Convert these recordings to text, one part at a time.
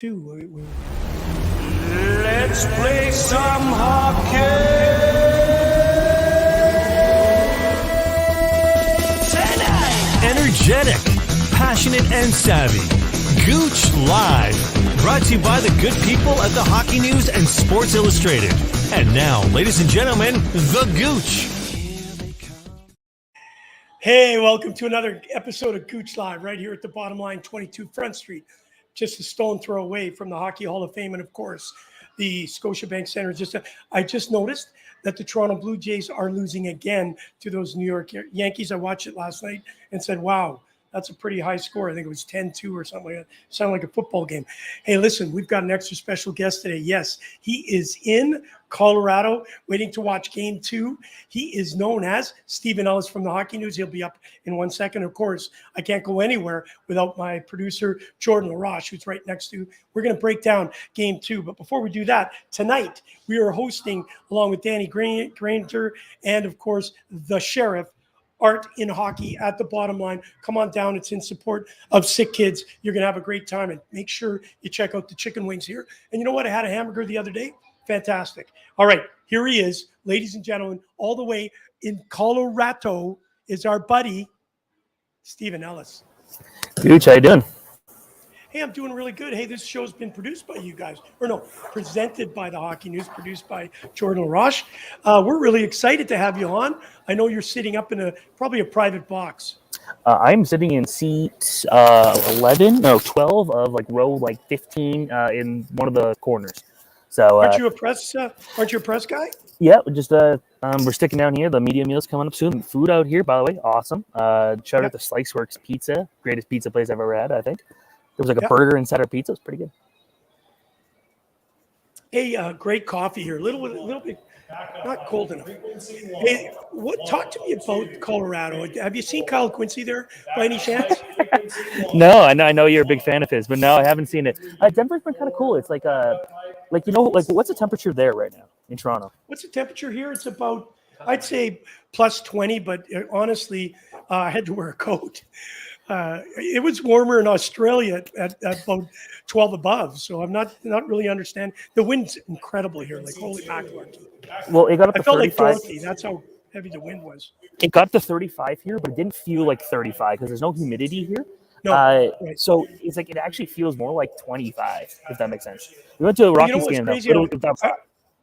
Let's play some hockey. Tonight. Energetic, passionate, and savvy. Gouche Live. Brought to you by the good people at the Hockey News and Sports Illustrated. And now, ladies and gentlemen, the Gouche. Hey, welcome to another episode of Gouche Live right here at the Bottom Line, 22 Front Street. Just a stone throw away from the Hockey Hall of Fame and, of course, the Scotiabank Center. I just noticed that the Toronto Blue Jays are losing again to those New York Yankees. I watched it last night and said, wow, that's a pretty high score. I think it was 10-2 or something like that. Sounded like a football game. Hey, listen, we've got an extra special guest today. Yes, he is in Colorado waiting to watch Game 2. He is known as Steven Ellis from the Hockey News. He'll be up in 1 second. Of course, I can't go anywhere without my producer, Jordan LaRoche, who's right next to. We're going to break down Game 2. But before we do that, tonight we are hosting, along with Danny Granger and, of course, the Sheriff, Art in Hockey at the Bottom Line. Come on down. It's in support of sick kids. You're going to have a great time. And make sure you check out the chicken wings here. And you know what? I had a hamburger the other day. Fantastic. All right. Here he is, ladies and gentlemen, all the way in Colorado is our buddy, Steven Ellis. Gouche, how you doing? Hey, I'm doing really good. Hey, this show's been produced by you guys. Or no, presented by the Hockey News, produced by Jordan LaRoche. We're really excited to have you on. I know you're sitting up in probably a private box. I'm sitting in seat 12 of row 15 in one of the corners. So aren't you a press guy? Yeah, just we're sticking down here. The media meal's coming up soon. Food out here, by the way, awesome. Shout out to Sliceworks Pizza, greatest pizza place I've ever had, I think. There was a burger inside our pizza. It was pretty good. Hey, great coffee here. A little bit, not cold enough. Hey, talk to me about Colorado. Have you seen Kyle Quincy there by any chance? No, I know you're a big fan of his, but no, I haven't seen it. Denver's been kind of cool. It's what's the temperature there right now in Toronto? What's the temperature here? It's about, I'd say plus 20, but honestly, I had to wear a coat. It was warmer in Australia at about 12 above, so I'm not really understand. The wind's incredible here, like holy mackerel. Well, it got up to 35. I felt like Dorothy. That's how heavy the wind was. It got to 35 here, but it didn't feel like 35 because there's no humidity here. No, right. So it's it actually feels more like 25, if that makes sense. We went to a Rockies game.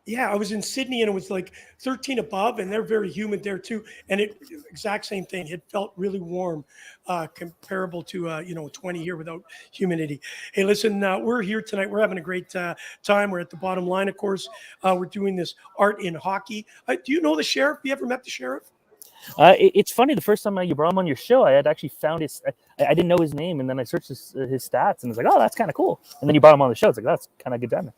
Yeah, I was in Sydney and it was like 13 above, and they're very humid there too. And exact same thing. It felt really warm, comparable to 20 here without humidity. Hey, listen, we're here tonight. We're having a great time. We're at the Bottom Line, of course. We're doing this Art in Hockey. Do you know the Sheriff? You ever met the Sheriff? It's funny. The first time you brought him on your show, I had actually found I didn't know his name, and then I searched his stats, and I was like, oh, that's kind of cool. And then you brought him on the show. It's like, that's kind of good timing.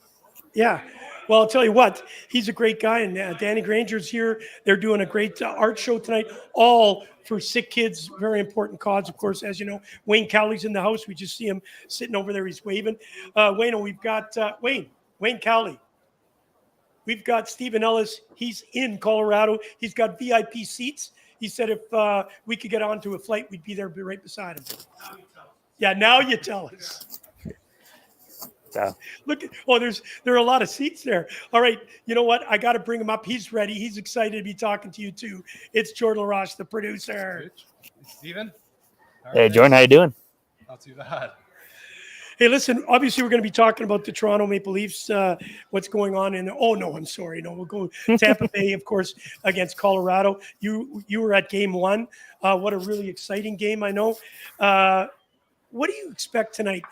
Yeah. Well, I'll tell you what, he's a great guy, and Danny Granger's here. They're doing a great art show tonight, all for sick kids, very important cause, of course. As you know, Wayne Cowley's in the house. We just see him sitting over there. He's waving. Wayne, we've got Wayne Cowley. We've got Steven Ellis. He's in Colorado. He's got VIP seats. He said if we could get onto a flight, we'd be there right beside him. Yeah, now you tell us. So. Look, there are a lot of seats there. All right, you know what? I got to bring him up. He's ready. He's excited to be talking to you too. It's Jordan LaRoche, the producer. Steven? Hey, Jordan, how you doing? Not too bad. Hey, listen, obviously we're going to be talking about the Toronto Maple Leafs, what's going on in – oh, no, I'm sorry. No, we'll go Tampa Bay, of course, against Colorado. You were at Game 1. What a really exciting game, I know. What do you expect tonight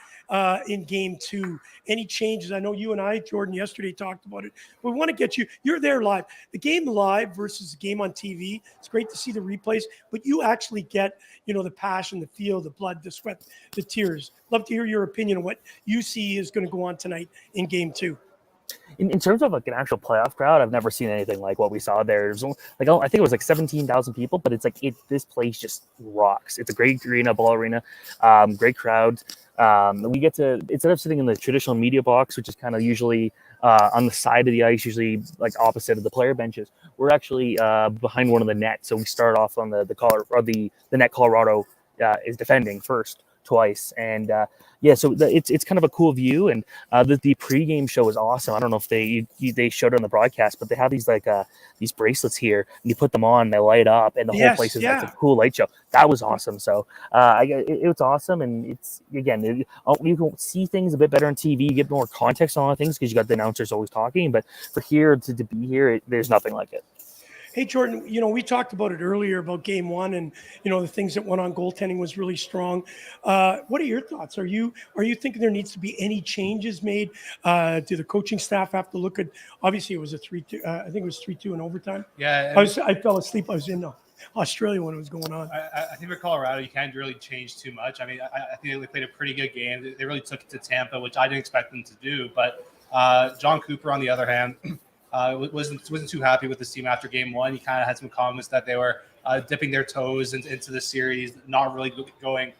in Game 2? Any changes? I know you and I, Jordan, yesterday talked about it. We want to get you – you're there live. The game live versus the game on TV, it's great to see the replays, but you actually get, the passion, the feel, the blood, the sweat, the tears. Love to hear your opinion on what you see is going to go on tonight in Game 2. In terms of an actual playoff crowd, I've never seen anything like what we saw there. There's I think it was 17,000 people, but it's this place just rocks. It's a great arena, ball arena, great crowd. We get to, instead of sitting in the traditional media box, which is kind of usually on the side of the ice, usually opposite of the player benches, we're actually behind one of the nets. So we start off on the net Colorado is defending first. twice. And so it's kind of a cool view. And the pregame show was awesome. I don't know if they showed it on the broadcast, but they have these these bracelets here, and you put them on, and they light up, and the whole place is like a cool light show. That was awesome. So it was awesome, and it's again you can see things a bit better on TV. You get more context on a lot of things because you got the announcers always talking. But for here to be here, there's nothing like it. Hey, Jordan, we talked about it earlier about game one and, the things that went on. Goaltending was really strong. What are your thoughts? Are you thinking there needs to be any changes made? Do the coaching staff have to look at, obviously it was a 3-2, I think it was 3-2 in overtime. Yeah. I fell asleep. I was in Australia when it was going on. I think for Colorado, you can't really change too much. I mean, I think they played a pretty good game. They really took it to Tampa, which I didn't expect them to do. But John Cooper, on the other hand, wasn't too happy with this team after game one. He kind of had some comments that they were dipping their toes into the series, not really going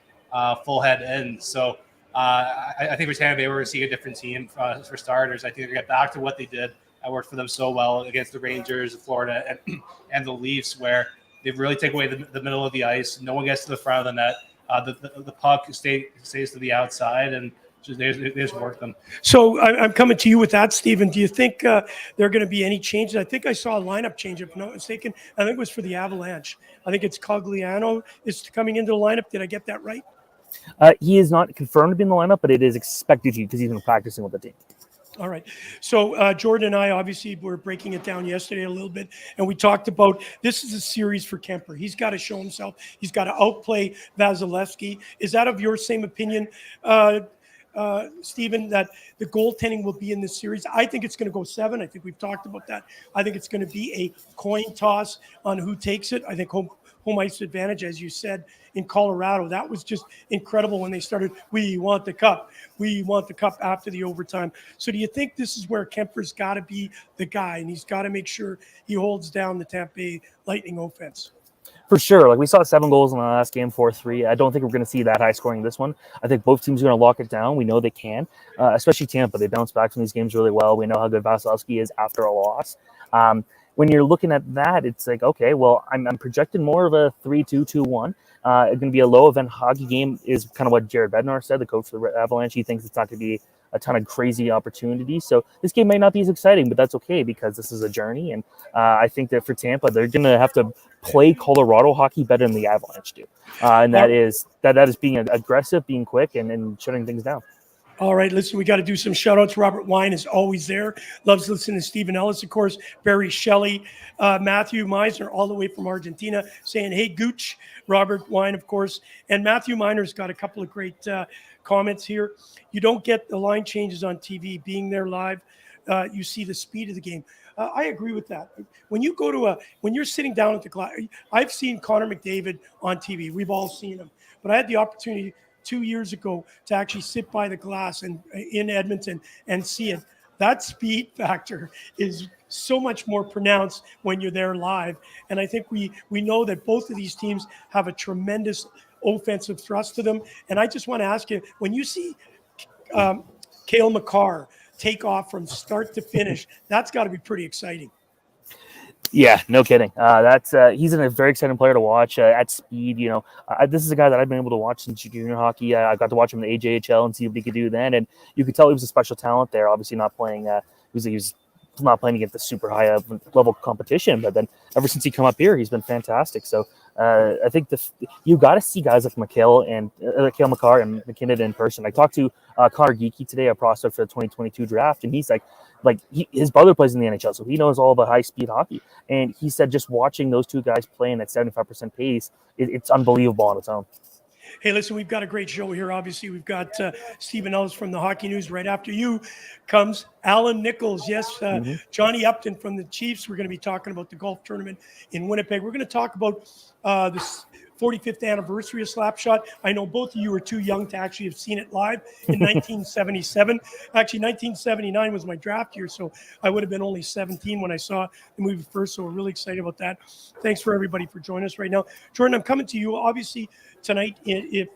full head in. So I think for Tampa Bay, we're going to see a different team for starters. I think they're going to get back to what they did. That worked for them so well against the Rangers, Florida, and the Leafs, where they've really taken away the middle of the ice. No one gets to the front of the net. The puck stays to the outside, and they just work them. So I'm coming to you with that, Steven. Do you think there are going to be any changes? I think I saw a lineup change, if I'm not mistaken. I think it was for the Avalanche. I think it's Cogliano is coming into the lineup. Did I get that right? He is not confirmed to be in the lineup, but it is expected to because he's been practicing with the team. All right. So Jordan and I obviously were breaking it down yesterday a little bit, and we talked about this is a series for Kemper. He's got to show himself. He's got to outplay Vasilevsky. Is that of your same opinion, Steven, that the goaltending will be in this series? I think it's going to go 7. I think we've talked about that. I think it's going to be a coin toss on who takes it. I think home ice advantage, as you said, in Colorado. That was just incredible when they started, we want the cup. We want the cup after the overtime. So do you think this is where Kemper's got to be the guy, and he's got to make sure he holds down the Tampa Bay Lightning offense? For sure. Like we saw 7 goals in the last game, 4-3. I don't think we're going to see that high scoring this one. I think both teams are going to lock it down. We know they can, especially Tampa. They bounce back from these games really well. We know how good Vasilevsky is after a loss. When you're looking at that, it's like, okay, well, I'm projecting more of a 3-2, 2-1. It's going to be a low-event hockey game is kind of what Jared Bednar said, the coach for the Avalanche. He thinks it's not going to be a ton of crazy opportunities. So this game may not be as exciting, but that's okay because this is a journey. And I think that for Tampa, they're going to have to play Colorado hockey better than the Avalanche do. And that is being aggressive, being quick, and shutting things down. All right, listen, we got to do some shout-outs. Robert Wine is always there. Loves listening to Steven Ellis, of course. Barry Shelley, Matthew Meisner, all the way from Argentina, saying, hey, Gouche. Robert Wine, of course. And Matthew Miner's got a couple of great comments here. You don't get the line changes on TV. Being there live, you see the speed of the game. I agree with that. When you go to when you're sitting down at the glass, I've seen Connor McDavid on TV. We've all seen him. But I had the opportunity 2 years ago to actually sit by the glass and in Edmonton and see it. That speed factor is so much more pronounced when you're there live. And I think we know that both of these teams have a tremendous offensive thrust to them. And I just want to ask you, when you see Cale Makar take off from start to finish, that's got to be pretty exciting. Yeah, no kidding. He's a very exciting player to watch at speed. This is a guy that I've been able to watch since junior hockey. I got to watch him in the AJHL and see what he could do then, and you could tell he was a special talent there. Obviously, not playing. He was not playing against the super high level competition, but then ever since he come up here, he's been fantastic. So I think you got to see guys like Cale Makar and McKinnon in person. I talked to Connor Geeky today, a prospect for the 2022 draft, and he's his brother plays in the NHL, so he knows all about high-speed hockey. And he said just watching those two guys playing at 75% pace, it's unbelievable on its own. Hey, listen, we've got a great show here. Obviously, we've got Steven Ellis from the Hockey News. Right after you comes Allan Nicholls. Yes, Johnny Upton from the Chiefs. We're going to be talking about the golf tournament in Winnipeg. We're going to talk about this 45th anniversary of Slapshot. I know both of you are too young to actually have seen it live in 1977. Actually, 1979 was my draft year, so I would have been only 17 when I saw the movie first, so we're really excited about that. Thanks for everybody for joining us right now. Jordan, I'm coming to you. Obviously, tonight, if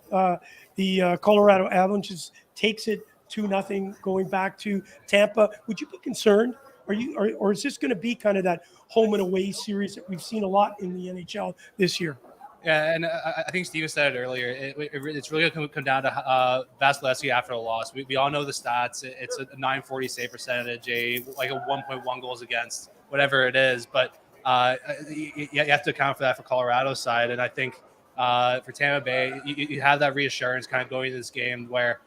the Colorado Avalanche takes it 2-0 going back to Tampa, would you be concerned? Or is this going to be kind of that home and away series that we've seen a lot in the NHL this year? Yeah, and I think Steven said it earlier. It's really going to come down to Vasilevsky after the loss. We all know the stats. It's a 940 save percentage, like a 1.1 goals against, whatever it is. But you have to account for that for Colorado's side. And I think for Tampa Bay, you have that reassurance kind of going into this game where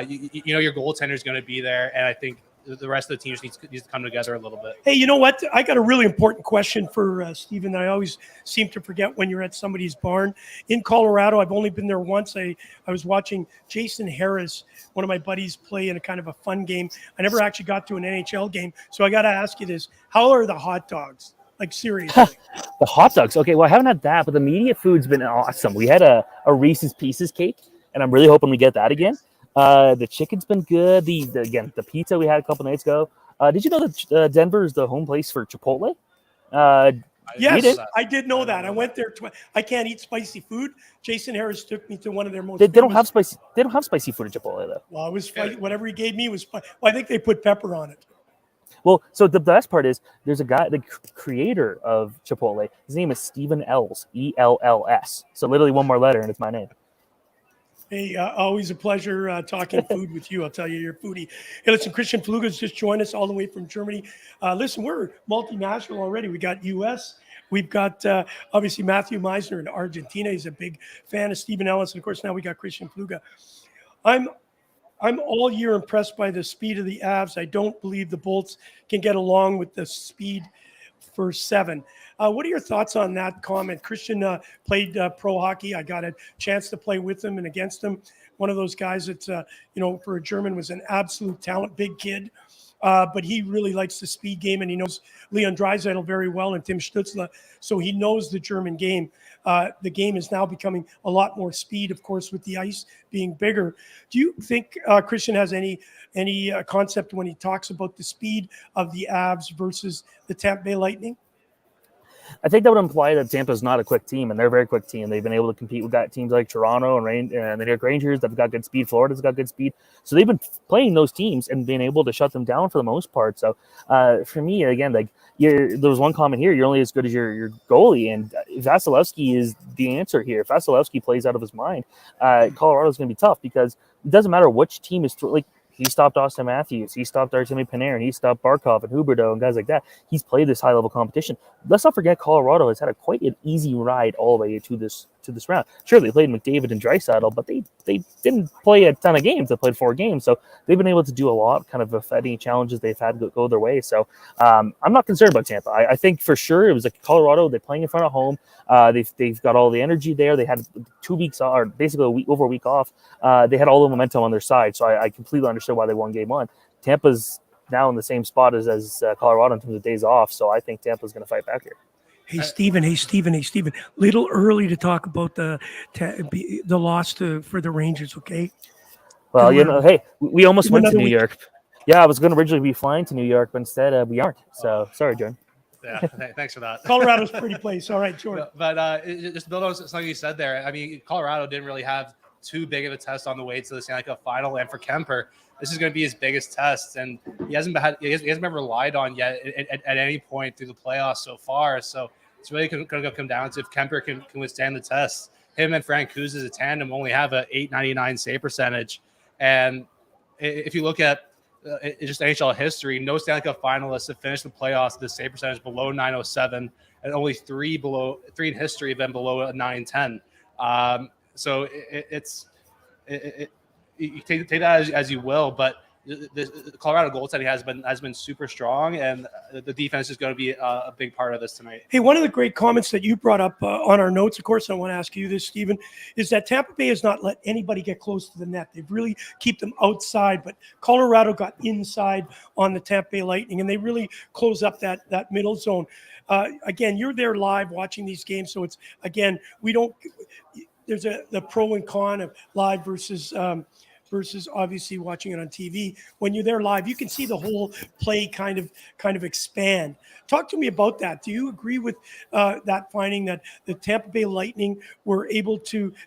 you know your goaltender is going to be there, and I think the rest of the teams needs to come together a little bit. Hey, you know what? I got a really important question for Steven that I always seem to forget when you're at somebody's barn. In Colorado, I've only been there once. I was watching Jason Harris, one of my buddies, play in a kind of a fun game. I never actually got to an NHL game. So I got to ask you this. How are the hot dogs? Like, seriously. The hot dogs. Okay, well, I haven't had that, but the immediate food's been awesome. We had a Reese's Pieces cake, and I'm really hoping we get that again. The chicken's been good. The pizza we had a couple nights ago. Did you know that Denver is the home place for Chipotle? Yes, I did know that. I went there. I can't eat spicy food. Jason Harris took me to one of their most. They don't have spicy. They don't have spicy food at Chipotle though. Well, it was whatever he gave me was. Well, I think they put pepper on it. Well, so the best part is there's a guy, the creator of Chipotle. His name is Steven Ellis, Ells. So literally one more letter, and it's my name. Hey, always a pleasure talking food with you. I'll tell you, you're a foodie. Hey, listen, Christian Fluga's just joined us all the way from Germany. Listen, we're multinational already. We got U.S. We've got, obviously, Matthew Meisner in Argentina. He's a big fan of Steven Ellis. And, of course, now we got Christian Fluga. I'm all year impressed by the speed of the Avs. I don't believe the Bolts can get along with the speed for 7. What are your thoughts on that comment? Christian played pro hockey. I got a chance to play with him and against him. One of those guys that, for a German was an absolute talent, big kid. But he really likes the speed game, and he knows Leon Draisaitl very well and Tim Stützle. So he knows the German game. The game is now becoming a lot more speed, of course, with the ice being bigger. Do you think Christian has any concept when he talks about the speed of the Avs versus the Tampa Bay Lightning? I think that would imply that Tampa's not a quick team, and they're a very quick team. They've been able to compete with teams like Toronto and the New York Rangers. They've got good speed. Florida's got good speed. So they've been playing those teams and being able to shut them down for the most part. So for me, again, there was one comment here: you're only as good as your goalie, and Vasilevsky is the answer here. If Vasilevsky plays out of his mind, Colorado's going to be tough because it doesn't matter which team is he stopped Austin Matthews. He stopped Artemi Panarin. He stopped Barkov and Huberdeau and guys like that. He's played this high-level competition. Let's not forget Colorado has had quite an easy ride all the way to this round. Sure, they played McDavid and Draisaitl, but they didn't play a ton of games. They played 4 games, so they've been able to do a lot, kind of any challenges they've had go their way. So I'm not concerned about Tampa. I think for sure it was like Colorado. They're playing in front of home. They've got all the energy there. They had 2 weeks or basically over a week off. They had all the momentum on their side, so I completely understood why they won Game 1. Tampa's now in the same spot as Colorado in terms of days off, so I think Tampa's going to fight back here. Hey, Steven. Little early to talk about the loss for the Rangers, okay? Well, hey, we almost went to New York. Yeah, I was going to originally be flying to New York, but instead we aren't. So sorry, Jordan. Yeah, thanks for that. Colorado's a pretty place. All right, Jordan. But just to build on something you said there, I mean, Colorado didn't really have too big of a test on the way to the Stanley Cup final, and for Kemper, this is going to be his biggest test, and he hasn't been relied on yet at any point through the playoffs so far. So it's really going to come down to if Kemper can withstand the test. Him and Frank Kuz as a tandem only have a .899 save percentage, and if you look at just NHL history, no Stanley Cup finalists have finished the playoffs with a save percentage below .907, and only three in history have been below a .910. So you take that as you will, but the Colorado goaltending has been super strong, and the defense is going to be a big part of this tonight. Hey, one of the great comments that you brought up on our notes, of course, I want to ask you this, Steven, is that Tampa Bay has not let anybody get close to the net. They've really keep them outside, but Colorado got inside on the Tampa Bay Lightning, and they really close up that middle zone. Again, you're there live watching these games, so it's, again, there's the pro and con of live versus obviously watching it on TV. When you're there live, you can see the whole play kind of expand. Talk to me about that. Do you agree with that finding that the Tampa Bay Lightning were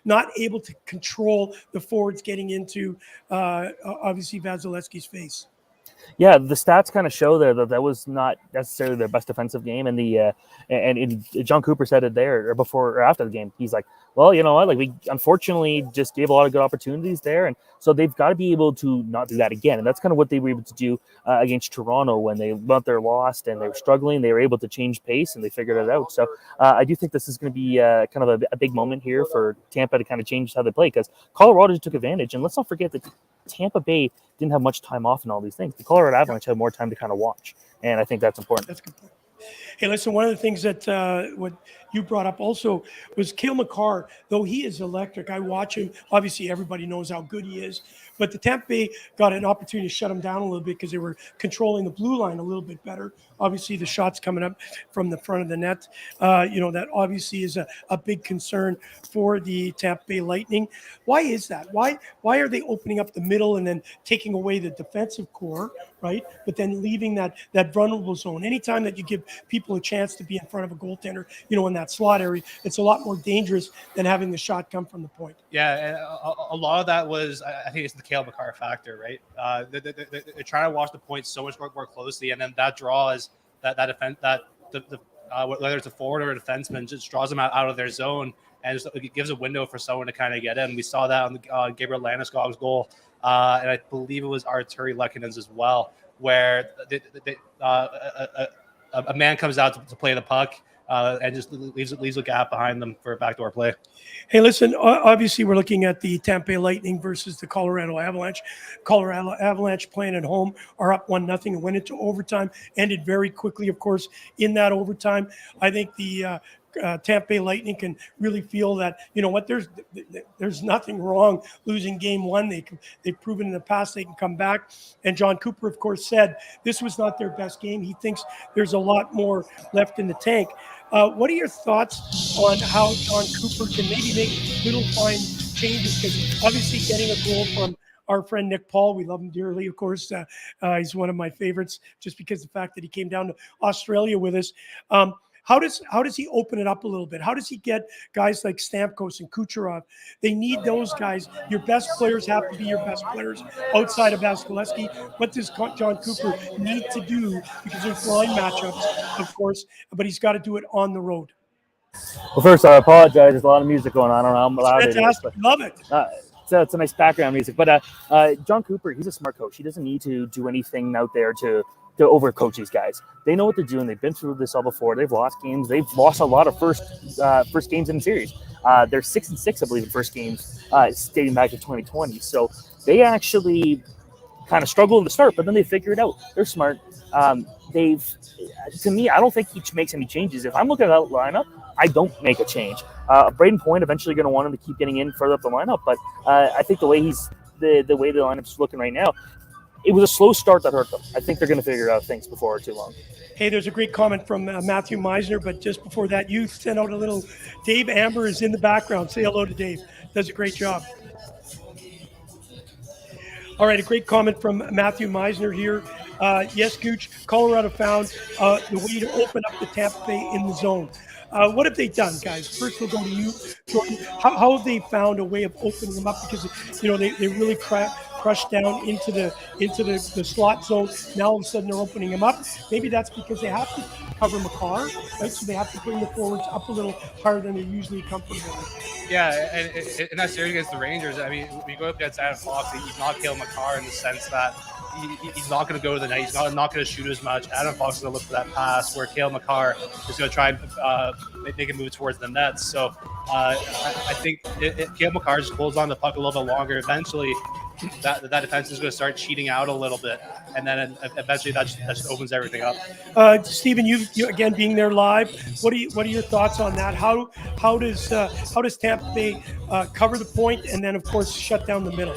not able to control the forwards getting into obviously Vasilevsky's face? Yeah, the stats kind of show there that was not necessarily their best defensive game, and John Cooper said it there or before or after the game. He's like, well, you know what, like we unfortunately just gave a lot of good opportunities there, and so they've got to be able to not do that again, and that's kind of what they were able to do against Toronto when they went there lost and they were struggling. They were able to change pace and they figured it out. So I do think this is going to be kind of a big moment here for Tampa to kind of change how they play, because Colorado took advantage, and let's not forget that Tampa Bay didn't have much time off and all these things. The Colorado Avalanche had more time to kind of watch, and I think that's important. That's a good point. Hey, listen, one of the things that what you brought up also was Cale Makar. Though he is electric, I watch him. Obviously, everybody knows how good he is. But the Tampa Bay got an opportunity to shut him down a little bit because they were controlling the blue line a little bit better. Obviously, the shots coming up from the front of the net, that obviously is a big concern for the Tampa Bay Lightning. Why is that? Why are they opening up the middle and then taking away the defensive core, right? But then leaving that vulnerable zone. Anytime that you give people a chance to be in front of a goaltender, in that slot area, it's a lot more dangerous than having the shot come from the point. Yeah, and a lot of that was, I think it's the Cale Makar factor, right? They're trying to watch the points so much more closely, and then that draws that defense, whether it's a forward or a defenseman, just draws them out of their zone, and it gives a window for someone to kind of get in. We saw that on the Gabriel Landeskog's goal, and I believe it was Arturi Lekkonen's as well, where a man comes out to play the puck, and just leaves a gap behind them for a backdoor play. Hey, listen, obviously we're looking at the Tampa Bay Lightning versus the Colorado Avalanche. Colorado Avalanche playing at home are up 1-0 and went into overtime, ended very quickly, of course, in that overtime. I think the Tampa Bay Lightning can really feel that, there's nothing wrong losing game one. They've proven in the past they can come back. And John Cooper, of course, said this was not their best game. He thinks there's a lot more left in the tank. What are your thoughts on how John Cooper can maybe make little fine changes? Because obviously getting a goal from our friend Nick Paul, we love him dearly, of course. He's one of my favorites just because of the fact that he came down to Australia with us. How does he open it up a little bit? How does he get guys like Stamkos and Kucherov? They need those guys. Your best players have to be your best players outside of Vasilevsky. What does John Cooper need to do? Because there's line matchups, of course, but he's got to do it on the road. Well, first, I apologize. There's a lot of music going on. I don't know how loud it is. Fantastic. Love it. It's a nice background music. But John Cooper, he's a smart coach. He doesn't need to do anything out there to overcoach these guys. They know what they're doing. They've been through this all before. They've lost games. They've lost a lot of first games in the series. They're 6-6, I believe, in first games dating back to 2020. So they actually kind of struggled in the start, but then they figure it out. They're smart. To me, I don't think he makes any changes. If I'm looking at that lineup, I don't make a change. Braden Point eventually going to want him to keep getting in further up the lineup, but I think the way the lineup's looking right now, it was a slow start that hurt them. I think they're going to figure out things before too long. Hey, there's a great comment from Matthew Meisner, but just before that, you sent out a little. Dave Amber is in the background. Say hello to Dave. Does a great job. All right, a great comment from Matthew Meisner here. Yes, Gouche, Colorado found the way to open up the Tampa Bay in the zone. What have they done, guys? First, we'll go to you, Jordan. How have they found a way of opening them up? Because they really crushed down into the slot zone. Now all of a sudden they're opening them up. Maybe that's because they have to cover Makar, right? So they have to bring the forwards up a little higher than they're usually comfortable with. Yeah, and in that series against the Rangers, I mean, we go up against Adam Fox. He's not Cale Makar in the sense that he's not going to go to the net. He's not going to shoot as much. Adam Fox is going to look for that pass, where Cale Makar is going to try and make a move towards the net. So I think Cale Makar just holds on the puck a little bit longer. Eventually, that defense is going to start cheating out a little bit, and then eventually that just opens everything up. Steven, you again being there live, what are your thoughts on that? How does Tampa Bay cover the point and then of course shut down the middle?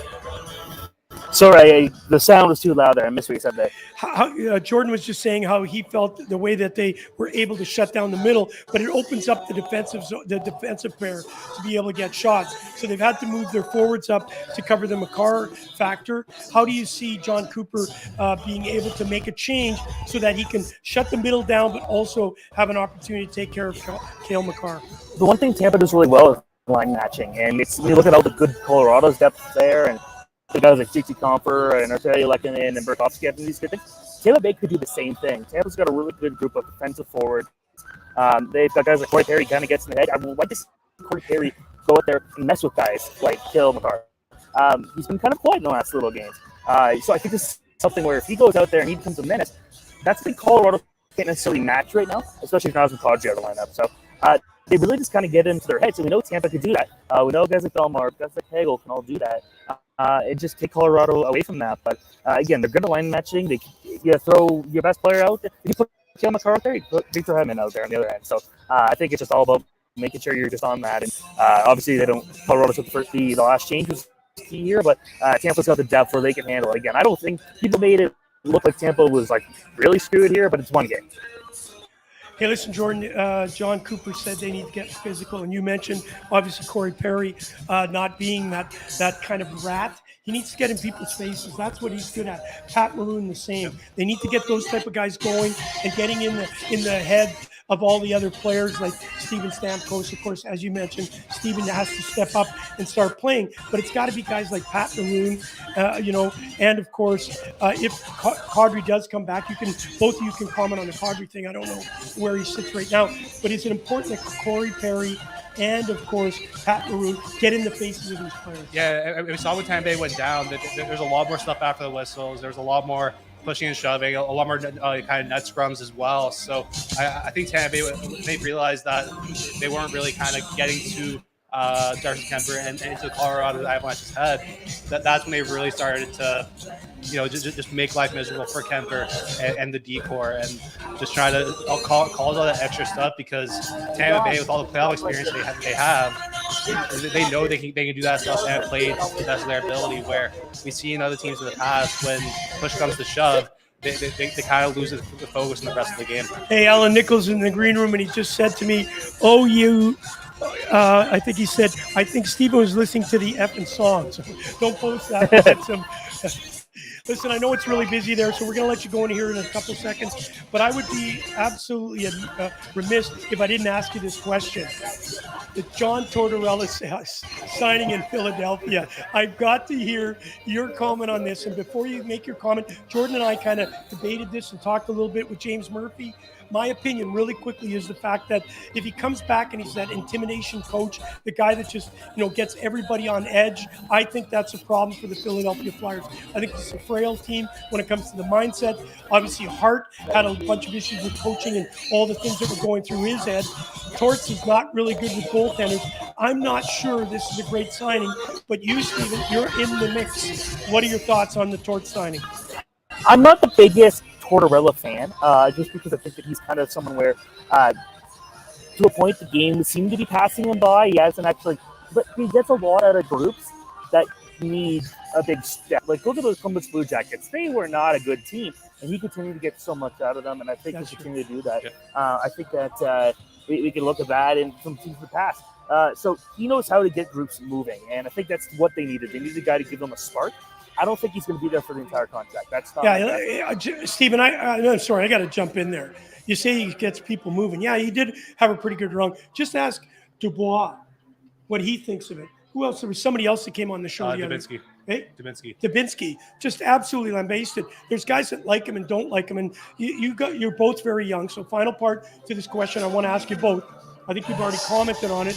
Sorry, the sound was too loud there. I missed what you said there. Jordan was just saying how he felt the way that they were able to shut down the middle, but it opens up the defensive pair to be able to get shots. So they've had to move their forwards up to cover the Makar factor. How do you see John Cooper being able to make a change so that he can shut the middle down, but also have an opportunity to take care of Cale Makar? The one thing Tampa does really well is line matching, and when you look at all the good Colorado's depth there, and the guys like Dixie Comper and Arteli Lehkonen and Burakovsky having these good things. Tampa Bay could do the same thing. Tampa's got a really good group of defensive forwards. They've got guys like Corey Perry kind of gets in the head. I would like to see Corey Perry go out there and mess with guys like Kill McCarr. He's been kind of quiet in the last little games. So I think this is something where if he goes out there and he becomes a menace, that's the Colorado can't necessarily match right now, especially if now with Kadri out of the lineup. So they really just kind of get into their heads. And we know Tampa could do that. We know guys like Belmar, guys like Hagel can all do that. It just take Colorado away from that. But again, they're good at line matching. You throw your best player out there. If you put Kill McCarr out there, you put Victor Hedman out there on the other end. So I think it's just all about making sure you're just on that. And obviously, Colorado took the last change was key here, but Tampa's got the depth where they can handle it. Again, I don't think people made it look like Tampa was like really screwed here, but it's one game. Hey, listen, Jordan, John Cooper said they need to get physical, and you mentioned, obviously, Corey Perry not being that kind of rat. He needs to get in people's faces. That's what he's good at. Pat Maroon, the same. They need to get those type of guys going and getting in the head of all the other players like Steven Stamkos. Of course, as you mentioned, Steven has to step up and start playing. But it's got to be guys like Pat Maroon, and of course, if Kadri does come back, both of you can comment on the Kadri thing. I don't know where he sits right now, but is it important that Corey Perry and, of course, Pat Maroon get in the faces of these players? Yeah, we saw when Tampa Bay went down that there's a lot more stuff after the whistles. There's a lot more pushing and shoving, a lot more kind of net scrums as well. So I think Tampa Bay, they realized that they weren't really kind of getting to Darcy Kemper and into Colorado Avalanche's head. That's when they really started to, just make life miserable for Kemper and the decor, and just try to call all that extra stuff, because Tampa Bay, with all the playoff experience they have, they know they can do that stuff and play to the best of their ability. Where we see in other teams in the past, when push comes to shove, they kind of lose the focus in the rest of the game. Hey, Allan Nicholls in the green room, and he just said to me, I think he said, I think Steven was listening to the effing song. So don't post that. Listen, I know it's really busy there, so we're going to let you go in here in a couple seconds. But I would be absolutely remiss if I didn't ask you this question. The John Tortorella signing in Philadelphia. I've got to hear your comment on this. And before you make your comment, Jordan and I kind of debated this and talked a little bit with James Murphy. My opinion really quickly is the fact that if he comes back and he's that intimidation coach, the guy that just, gets everybody on edge, I think that's a problem for the Philadelphia Flyers. I think it's a frail team when it comes to the mindset. Obviously, Hart had a bunch of issues with coaching and all the things that were going through his head. Torts is not really good with goaltenders. I'm not sure this is a great signing, but you, Steven, you're in the mix. What are your thoughts on the Torts signing? I'm not the biggest Tortorella fan, just because I think that he's kind of someone where, to a point, the game seemed to be passing him by. He hasn't actually, but he gets a lot out of groups that need a big step. Like, look at those Columbus Blue Jackets. They were not a good team, and he continued to get so much out of them, and I think he'll continue to do that. Yeah. I think that we can look at that in some teams in the past. So he knows how to get groups moving, and I think that's what they needed. They needed a guy to give them a spark. I don't think he's going to be there for the entire contract. That's not. Yeah, Steven, I'm sorry, I got to jump in there. You say he gets people moving. Yeah, he did have a pretty good run. Just ask Dubois what he thinks of it. Who else? There was somebody else that came on the show. Dubinsky. Hey? Dubinsky. Just absolutely lambasted. There's guys that like him and don't like him, and you're both very young. So final part to this question, I want to ask you both. I think you've already commented on it.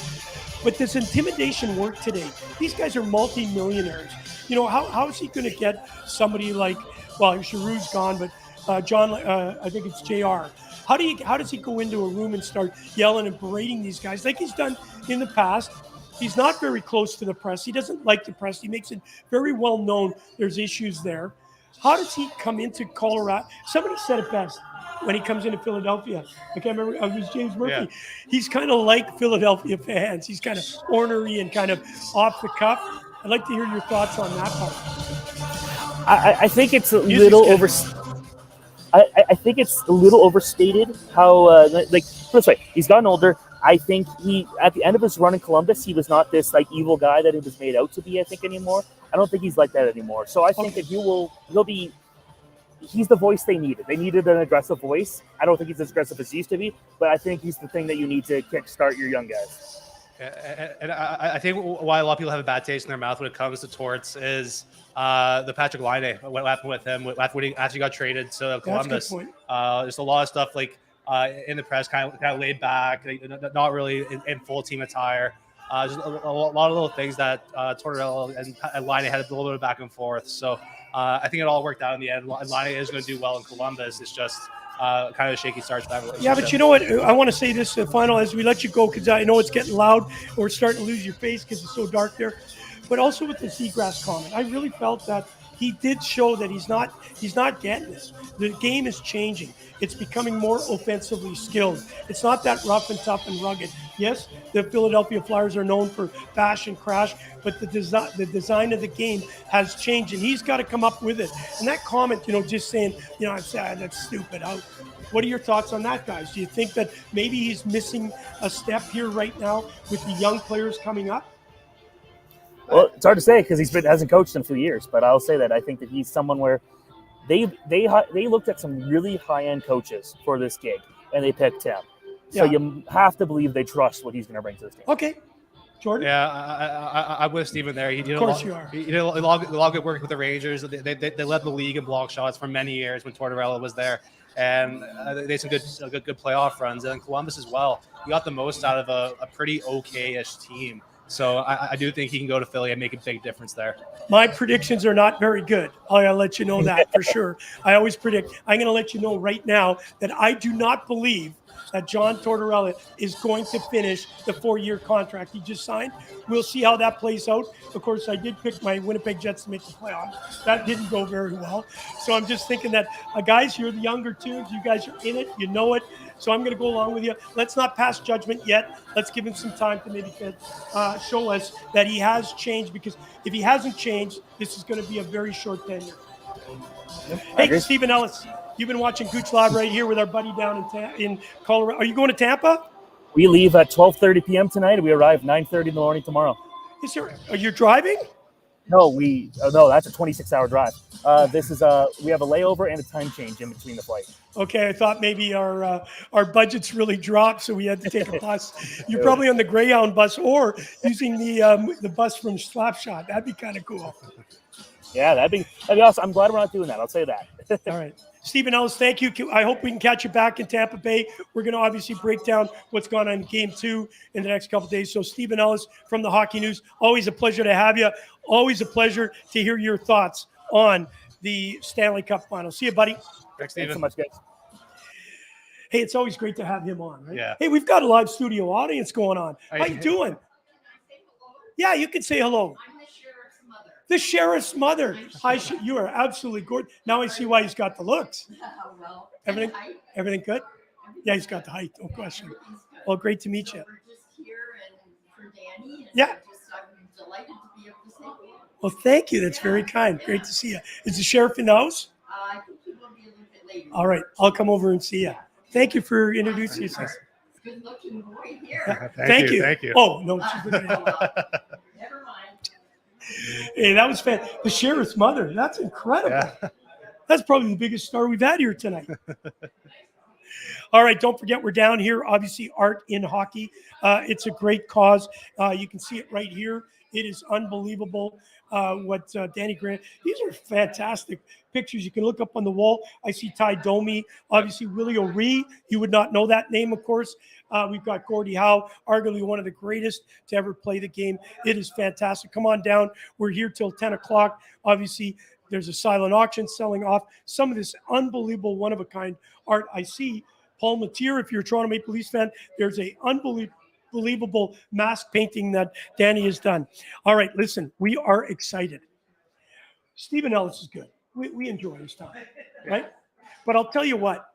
But does intimidation work today? These guys are multi-millionaires. How is he going to get somebody like, well, Giroux's gone, but John, I think it's JR. How does he go into a room and start yelling and berating these guys like he's done in the past? He's not very close to the press. He doesn't like the press. He makes it very well known there's issues there. How does he come into Colorado? Somebody said it best when he comes into Philadelphia. I can't remember. It was James Murphy. Yeah. He's kind of like Philadelphia fans. He's kind of ornery and kind of off the cuff. I'd like to hear your thoughts on that part. I think it's a little I think it's a little overstated how, put this way, he's gotten older. I think at the end of his run in Columbus, he was not this evil guy that he was made out to be, I think, anymore. I don't think he's like that anymore. So I think that he's the voice they needed. They needed an aggressive voice. I don't think he's as aggressive as he used to be, but I think he's the thing that you need to kickstart your young guys. And I think why a lot of people have a bad taste in their mouth when it comes to Torts is the Patrick Laine. What happened with him after he actually got traded to Columbus? That's a good point. There's a lot of stuff like in the press, kind of laid back, not really in full team attire. Just a lot of little things that Tortorella and Laine had a little bit of back and forth. So I think it all worked out in the end. Laine is going to do well in Columbus. It's just kind of a shaky start to that relationship. Yeah, but you know what? I want to say this final as we let you go, because I know it's getting loud or it's starting to lose your face because it's so dark there. But also with the seagrass comment, I really felt that he did show that he's not getting it. The game is changing. It's becoming more offensively skilled. It's not that rough and tough and rugged. Yes, the Philadelphia Flyers are known for bash and crash, but the design of the game has changed, and he's got to come up with it. And that comment, just saying, I'm sad, that's stupid. What are your thoughts on that, guys? Do you think that maybe he's missing a step here right now with the young players coming up? Well, it's hard to say because hasn't coached in a few years, but I'll say that I think that he's someone where they looked at some really high-end coaches for this gig, and they picked him. So you have to believe they trust what he's going to bring to this team. Okay. Jordan? Yeah, I'm with Steven there. He did of course you are. He did a lot of good work with the Rangers. They led the league in block shots for many years when Tortorella was there. And they had some good playoff runs. And in Columbus as well, he got the most out of a pretty okay-ish team. So I do think he can go to Philly and make a big difference there. My predictions are not very good. I'll let you know that for sure. I always predict. I'm going to let you know right now that I do not believe that John Tortorella is going to finish the 4-year contract he just signed. We'll see how that plays out. Of course, I did pick my Winnipeg Jets to make the playoffs. That didn't go very well. So I'm just thinking that, guys, you're the younger tunes. You guys are in it. You know it. So I'm going to go along with you. Let's not pass judgment yet. Let's give him some time to maybe show us that he has changed, because if he hasn't changed, this is going to be a very short tenure. Hey, Steven Ellis, you've been watching Gouche Live right here with our buddy down in Colorado. Are you going to Tampa? We leave at 12:30 p.m. tonight, and we arrive 9:30 in the morning tomorrow. Are you driving? No, that's a 26-hour drive. We have a layover and a time change in between the flight. Okay, I thought maybe our budgets really dropped, so we had to take a bus. You're probably on the Greyhound bus or using the bus from Slapshot. That'd be kind of cool. Yeah, that'd be awesome. I'm glad we're not doing that. I'll say that. All right. Steven Ellis, thank you. I hope we can catch you back in Tampa Bay. We're going to obviously break down what's going on in Game 2 in the next couple of days. So Steven Ellis from the Hockey News, always a pleasure to have you. Always a pleasure to hear your thoughts on the Stanley Cup Final. See you, buddy. Thanks, Steven. Thanks so much, guys. Hey, it's always great to have him on, right? Yeah. Hey, we've got a live studio audience going on. How you doing? Yeah, you can say hello. The sheriff's mother. Hi, you are absolutely gorgeous. Now I see why he's got the looks. Well, Everything good? Yeah, he's got the height, no question. Well, great to meet you. We're just here and for Danny. And Yeah. I'm delighted to be able to say hello. Well, thank you. That's very kind. Great to see you. Is the sheriff in the house? I think he will be a little bit later. All right, I'll come over and see you. Thank you for introducing yourself. Good looking boy here. Thank you. Thank you. Oh, no. She's looking at Never mind. Hey, that was fantastic. The sheriff's mother. That's incredible. Yeah. That's probably the biggest star we've had here tonight. All right, don't forget we're down here. Obviously, Art in Hockey. It's a great cause. You can see it right here. It is unbelievable what Danny Grant. These are fantastic pictures. You can look up on the wall. I see Ty Domi. Obviously, Willie O'Ree. You would not know that name, of course. We've got Gordie Howe, arguably one of the greatest to ever play the game. It is fantastic. Come on down. We're here till 10 o'clock. Obviously, there's a silent auction selling off some of this unbelievable, one-of-a-kind art. I see Paul Mateer, if you're a Toronto Maple Leafs fan, there's a unbelievable mask painting that Danny has done. All right, listen, we are excited. Steven Ellis is good. We enjoy his time, right? But I'll tell you what,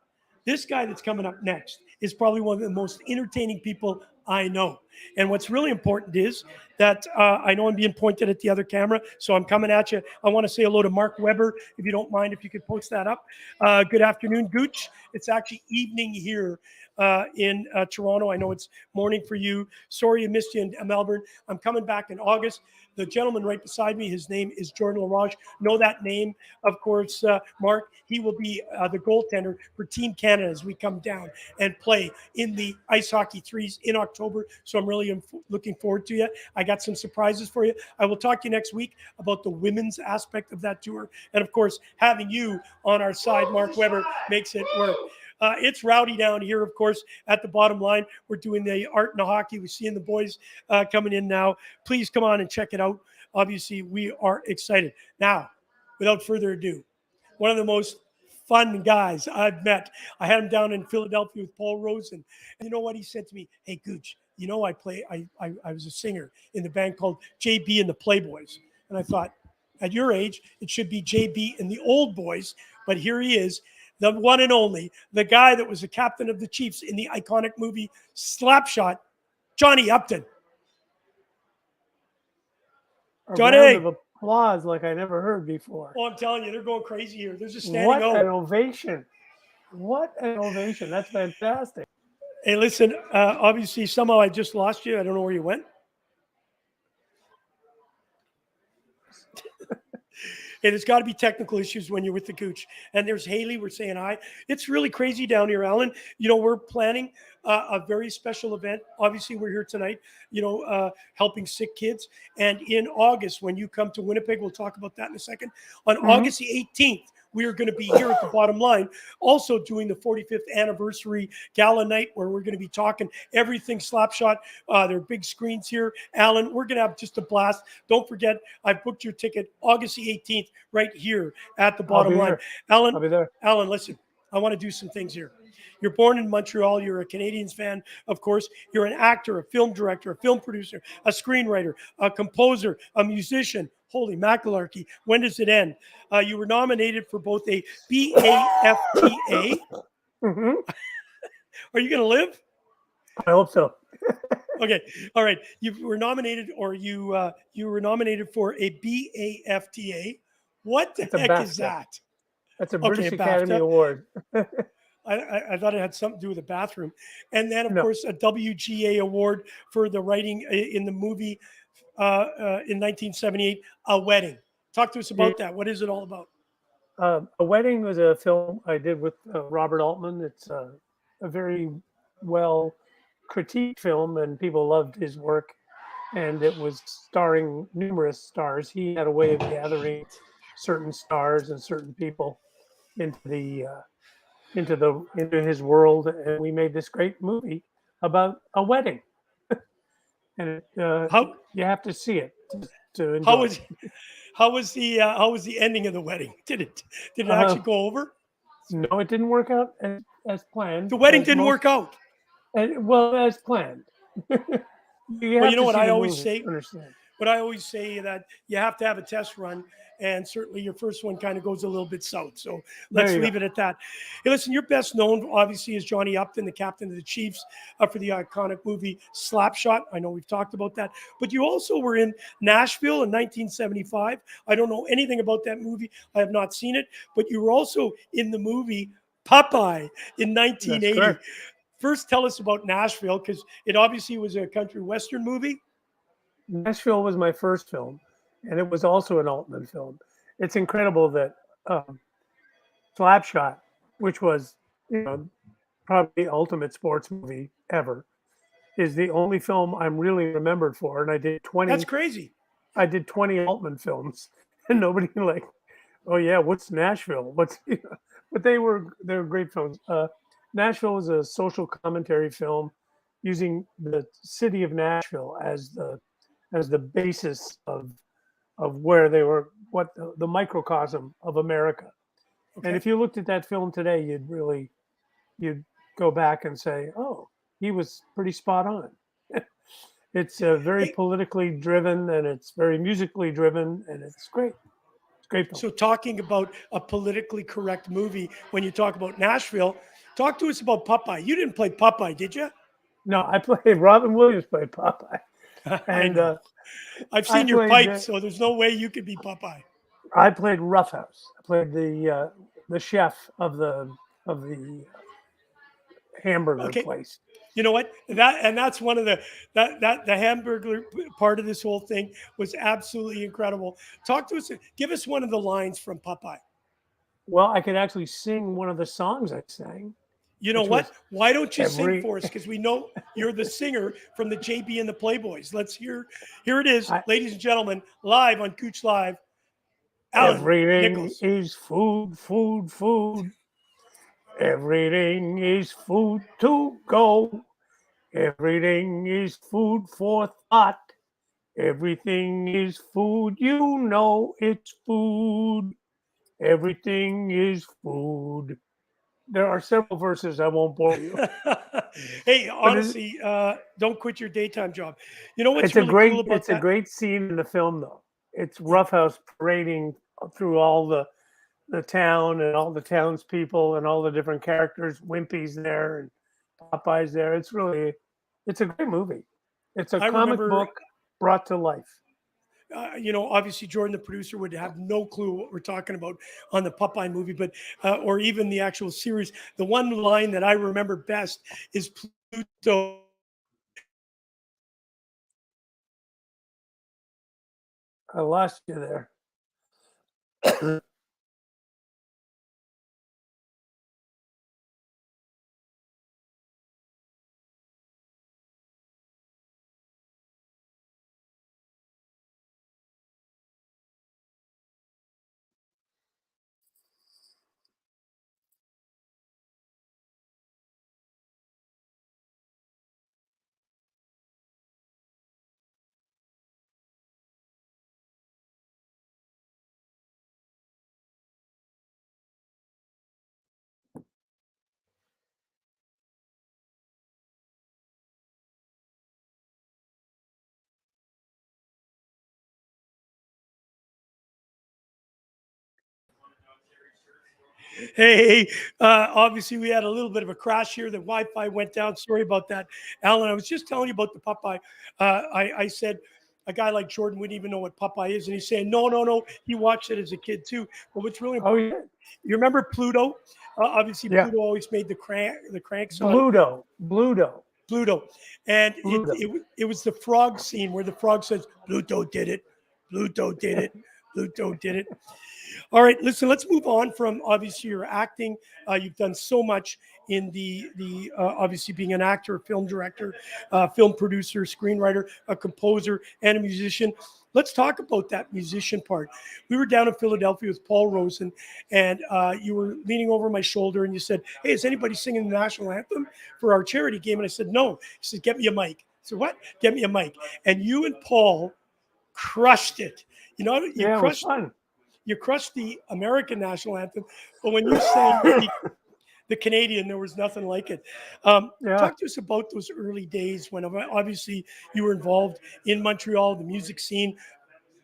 this guy that's coming up next is probably one of the most entertaining people I know. And what's really important is that I know I'm being pointed at the other camera, so I'm coming at you. I want to say hello to Mark Weber, if you don't mind, if you could post that up. Good afternoon, Gouche. It's actually evening here in Toronto. I know it's morning for you. Sorry I missed you in Melbourne. I'm coming back in August. The gentleman right beside me, his name is Jordan LaRoche. Know that name, of course, Mark. He will be the goaltender for Team Canada as we come down and play in the Ice Hockey Threes in October. So I'm really looking forward to you. I got some surprises for you. I will talk to you next week about the women's aspect of that tour. And, of course, having you on our side, Mark Weber, makes it work. It's rowdy down here, of course, at the bottom line. We're doing the art and the hockey. We're seeing the boys coming in now. Please come on and check it out. Obviously, we are excited. Now, without further ado, one of the most fun guys I've met. I had him down in Philadelphia with Paul Rosen. And you know what he said to me? Hey, Gouche, you know I was a singer in the band called JB and the Playboys. And I thought, at your age, it should be JB and the Old Boys. But here he is, the one and only, the guy that was the captain of the Chiefs in the iconic movie Slapshot, Johnny Upton. A Johnny! round of applause like I never heard before. Oh, I'm telling you, they're going crazy here. There's a standing What O. an ovation. What an ovation. That's fantastic. Hey, listen, obviously, somehow I just lost you. I don't know where you went. And it's got to be technical issues when you're with the Gouche. And there's Haley. We're saying hi. It's really crazy down here, Allan. You know, we're planning a very special event. Obviously, we're here tonight, you know, helping sick kids. And in August, when you come to Winnipeg, we'll talk about that in a second. On August the 18th, we are going to be here at the bottom line, also doing the 45th anniversary gala night where we're going to be talking everything Slapshot. There are big screens here. Allan, we're going to have just a blast. Don't forget, I've booked your ticket August the 18th right here at the bottom line. Allan, I'll be there. Allan, listen, I want to do some things here. You're born in Montreal. You're a Canadiens fan, of course. You're an actor, a film director, a film producer, a screenwriter, a composer, a musician. Holy macalarchy. When does it end? You were nominated for both a BAFTA. Are you going to live? I hope so. Okay. All right. You were nominated, or you were nominated for a BAFTA. What the heck BAFTA. Is that? That's a British Academy BAFTA. Award. I thought it had something to do with the bathroom. And then, of course, a WGA award for the writing in the movie in 1978, A Wedding. Talk to us about that. What is it all about? A Wedding was a film I did with Robert Altman. It's a very well critiqued film, and people loved his work. And it was starring numerous stars. He had a way of gathering certain stars and certain people into his world, and we made this great movie about a wedding. And you have to see it to enjoy. How was the ending of the wedding? Did it actually go over? No, it didn't work out as planned. The wedding didn't work out. As planned. You know what I always say? But I always say that you have to have a test run, and certainly your first one kind of goes a little bit south. So let's leave it at that. Hey, listen, you're best known, obviously, as Johnny Upton, the captain of the Chiefs, for the iconic movie Slapshot. I know we've talked about that. But you also were in Nashville in 1975. I don't know anything about that movie. I have not seen it. But you were also in the movie Popeye in 1980. First, tell us about Nashville, because it obviously was a country western movie. Nashville was my first film, and it was also an Altman film. It's incredible that Slapshot, which was, probably the ultimate sports movie ever, is the only film I'm really remembered for. And I did 20. That's crazy. I did 20 Altman films, and nobody oh yeah, what's Nashville? But they were great films. Nashville was a social commentary film using the city of Nashville as the basis of where they were, what the microcosm of America. Okay. And if you looked at that film today, you'd go back and say, oh, he was pretty spot on. It's very politically driven, and it's very musically driven, and it's great. It's great film. So talking about a politically correct movie, when you talk about Nashville, talk to us about Popeye. You didn't play Popeye, did you? No, I played Robin Williams played Popeye. And I've seen your pipe, so there's no way you could be Popeye. I played Roughhouse. I played the chef of the hamburger place. You know what? That's one of the Hamburglar part of this whole thing was absolutely incredible. Talk to us. Give us one of the lines from Popeye. Well, I could actually sing one of the songs I sang. You know Which what? was Why don't you sing every for us? Because we know you're the singer from the JB and the Playboys. Let's hear. Here it is, ladies and gentlemen, live on Gooch Live. Allan everything Nicholls. is food, food, food. Everything is food to go. Everything is food for thought. Everything is food, you know it's food. Everything is food. There are several verses, I won't bore you. Hey, honestly, don't quit your daytime job. You know what's It's a really great cool about it's a that? great scene in the film though. It's Roughhouse parading through all the town and all the townspeople and all the different characters. Wimpy's there and Popeye's there. It's a great movie. It's a I comic remember, book brought to life. obviously Jordan, the producer, would have no clue what we're talking about on the Popeye movie, but or even the actual series. The one line that I remember best is Pluto. I lost you there. Hey, obviously we had a little bit of a crash here. The Wi-Fi went down. Sorry about that, Alan. I was just telling you about the Popeye. I said a guy like Jordan wouldn't even know what Popeye is, and he's saying no. He watched it as a kid too. But what's really Oh important, yeah. you remember Pluto? Obviously, Yeah. Pluto always made the cranks on Bluto. Pluto, and Pluto. it was the frog scene where the frog says, "Pluto did it, Pluto did it, Pluto did it." All right, listen, let's move on from obviously your acting. You've done so much in the obviously being an actor, film director, film producer, screenwriter, a composer, and a musician. Let's talk about that musician part. We were down in Philadelphia with Paul Rosen, and you were leaning over my shoulder and you said, "Hey, is anybody singing the national anthem for our charity game?" And I said, "No." He said, "Get me a mic." I said, "What? Get me a mic." And you and Paul crushed it. You know, Yeah, it was fun. you crushed the American national anthem, but when you sang the Canadian, there was nothing like it. Yeah. Talk to us about those early days when obviously you were involved in Montreal, the music scene.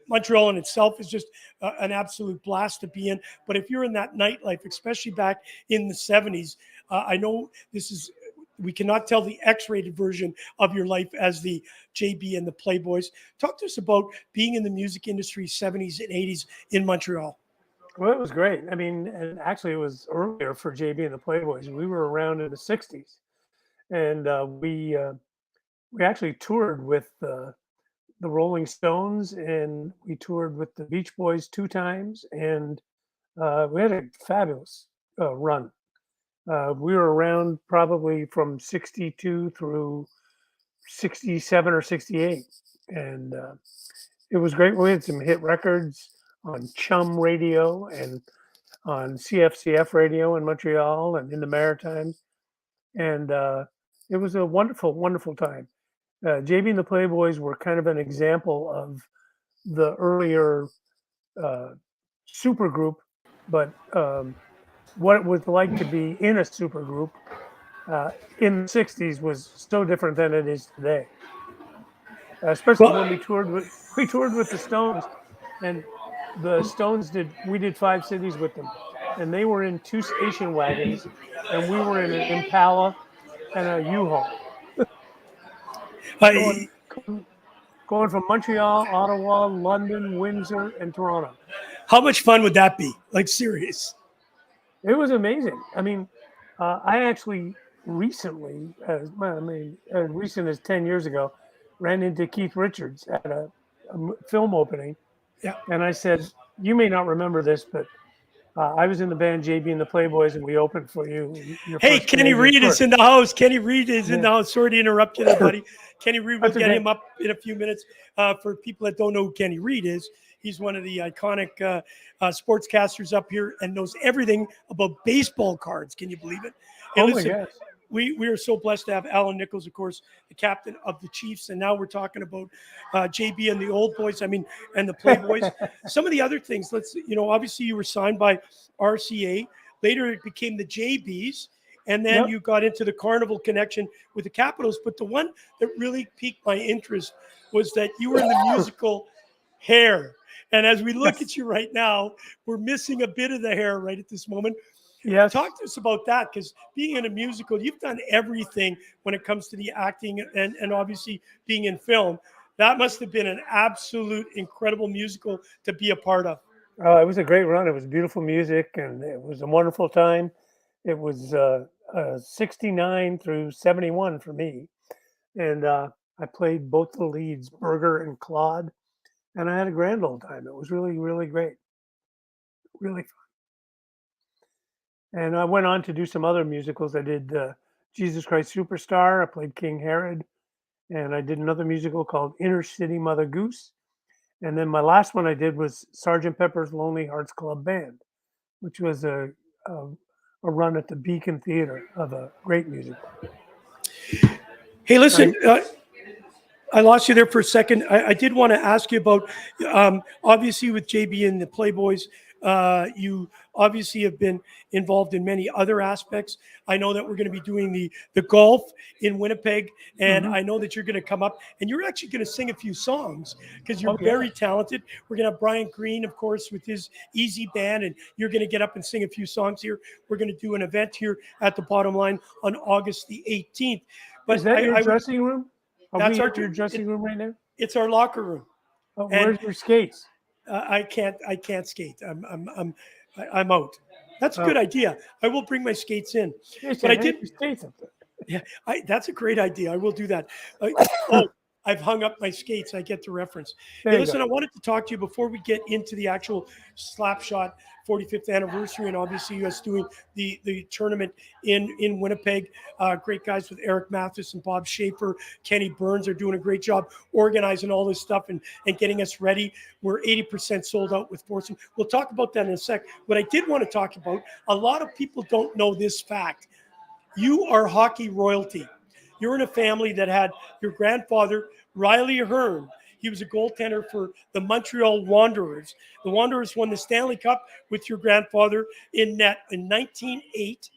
Montreal in itself is just an absolute blast to be in. But if you're in that nightlife, especially back in the 70s, I know we cannot tell the X-rated version of your life as the JB and the Playboys. Talk to us about being in the music industry 70s and 80s in Montreal. Well, it was great. I mean, and actually, it was earlier for JB and the Playboys. We were around in the '60s, and we actually toured with the Rolling Stones, and we toured with the Beach Boys 2 times, and we had a fabulous run. We were around probably from '62 through '67 or '68, and it was great. We had some hit records on Chum Radio and on CFCF Radio in Montreal and in the Maritimes, and it was a wonderful, wonderful time. JB and the Playboys were kind of an example of the earlier super group, but what it was like to be in a super group in the '60s was so different than it is today. Especially when we toured with the Stones, and the Stones we did 5 cities with them, and they were in 2 station wagons, and we were in an Impala and a U-Haul. Going from Montreal, Ottawa, London, Windsor, and Toronto. How much fun would that be? Like serious? It was amazing. I mean, I actually recently, as recent as 10 years ago, ran into Keith Richards at a film opening. Yeah. And I said, you may not remember this, but I was in the band JB and the Playboys, and we opened for you. Your Hey, first Kenny Canadian Reed is tour." in the house. Kenny Reed is in Yeah. the house. Sorry to interrupt you there, buddy. Kenny Reed, we'll That's get okay. him up in a few minutes. For people that don't know who Kenny Reed is, he's one of the iconic sportscasters up here and knows everything about baseball cards. Can you believe it? Hey, Oh my listen, gosh. we are so blessed to have Allan Nicholls, of course, the captain of the Chiefs. And now we're talking about JB and the old boys, and the Playboys. Some of the other things, obviously you were signed by RCA. Later it became the JBs. And then Yep. you got into the Carnival connection with the Capitals. But the one that really piqued my interest was that you were in the musical Hair. And as we look at you right now, we're missing a bit of the hair right at this moment. Yes. Talk to us about that, because being in a musical, you've done everything when it comes to the acting and obviously being in film. That must have been an absolute incredible musical to be a part of. It was a great run. It was beautiful music, and it was a wonderful time. It was 69 through 71 for me. And I played both the leads, Berger and Claude, and I had a grand old time. It was really, really great. Really fun. And I went on to do some other musicals. I did Jesus Christ Superstar. I played King Herod. And I did another musical called Inner City Mother Goose. And then my last one I did was Sergeant Pepper's Lonely Hearts Club Band, which was a run at the Beacon Theater of a great musical. Hey, listen, I lost you there for a second. I did want to ask you about, obviously with JB and the Playboys, you obviously have been involved in many other aspects. I know that we're going to be doing the golf in Winnipeg, and I know that you're going to come up and you're actually going to sing a few songs because you're very talented. We're going to have Brian Green, of course, with his Easy Band, and you're going to get up and sing a few songs here. We're going to do an event here at the Bottom Line on August the 18th. But Is that your dressing room? That's Are we in your dressing room right now? It's our locker room. Oh, where's your skates? I can't skate. I'm out. That's a good idea. I will bring my skates in. But I did. Skates up there. Yeah, that's a great idea. I will do that. I've hung up my skates. I get the reference. There Hey, you listen, go. I wanted to talk to you before we get into the actual Slapshot 45th anniversary, and obviously us doing the tournament in Winnipeg. Great guys with Eric Mathis and Bob Schaefer. Kenny Burns are doing a great job organizing all this stuff and getting us ready. We're 80% sold out with Fortune. We'll talk about that in a sec. What I did want to talk about, a lot of people don't know this fact. You are hockey royalty. You're in a family that had your grandfather, Riley Hearn. He was a goaltender for the Montreal Wanderers. The Wanderers won the Stanley Cup with your grandfather in net in 1908,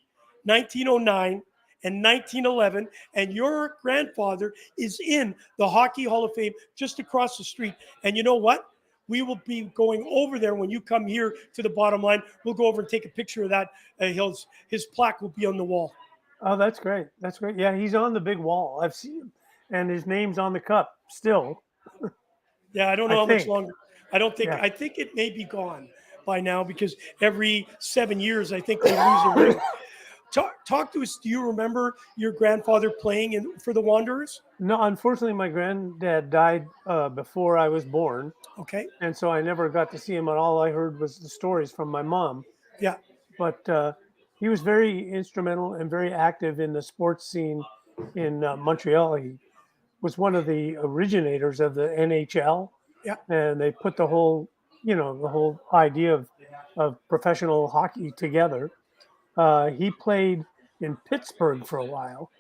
1909, and 1911. And your grandfather is in the Hockey Hall of Fame just across the street. And you know what? We will be going over there when you come here to the Bottom Line. We'll go over and take a picture of that. His plaque will be on the wall. Oh, that's great. That's great. Yeah, he's on the big wall. I've seen him. And his name's on the cup still. Yeah, I don't know how much longer. I don't think. Yeah. I think it may be gone by now because every 7 years, I think they lose a ring. Talk to us. Do you remember your grandfather playing for the Wanderers? No, unfortunately, my granddad died before I was born. Okay. And so I never got to see him, and all I heard was the stories from my mom. Yeah. But he was very instrumental and very active in the sports scene in Montreal. He was one of the originators of the NHL. Yeah. And they put the whole idea of professional hockey together. He played in Pittsburgh for a while.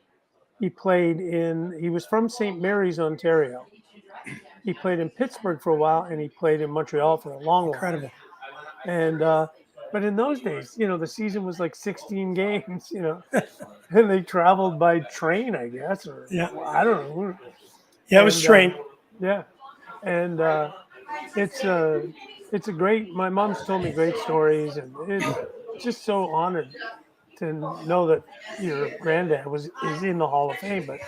He was from St. Mary's, Ontario. He played in Pittsburgh for a while, and he played in Montreal for a long while. Incredible. And but in those days, the season was like 16 games, and they traveled by train, I guess, or I don't know. Yeah, it was train. Yeah, and it's a great. My mom's told me great stories, and it's just so honored to know that your granddad is in the Hall of Fame, but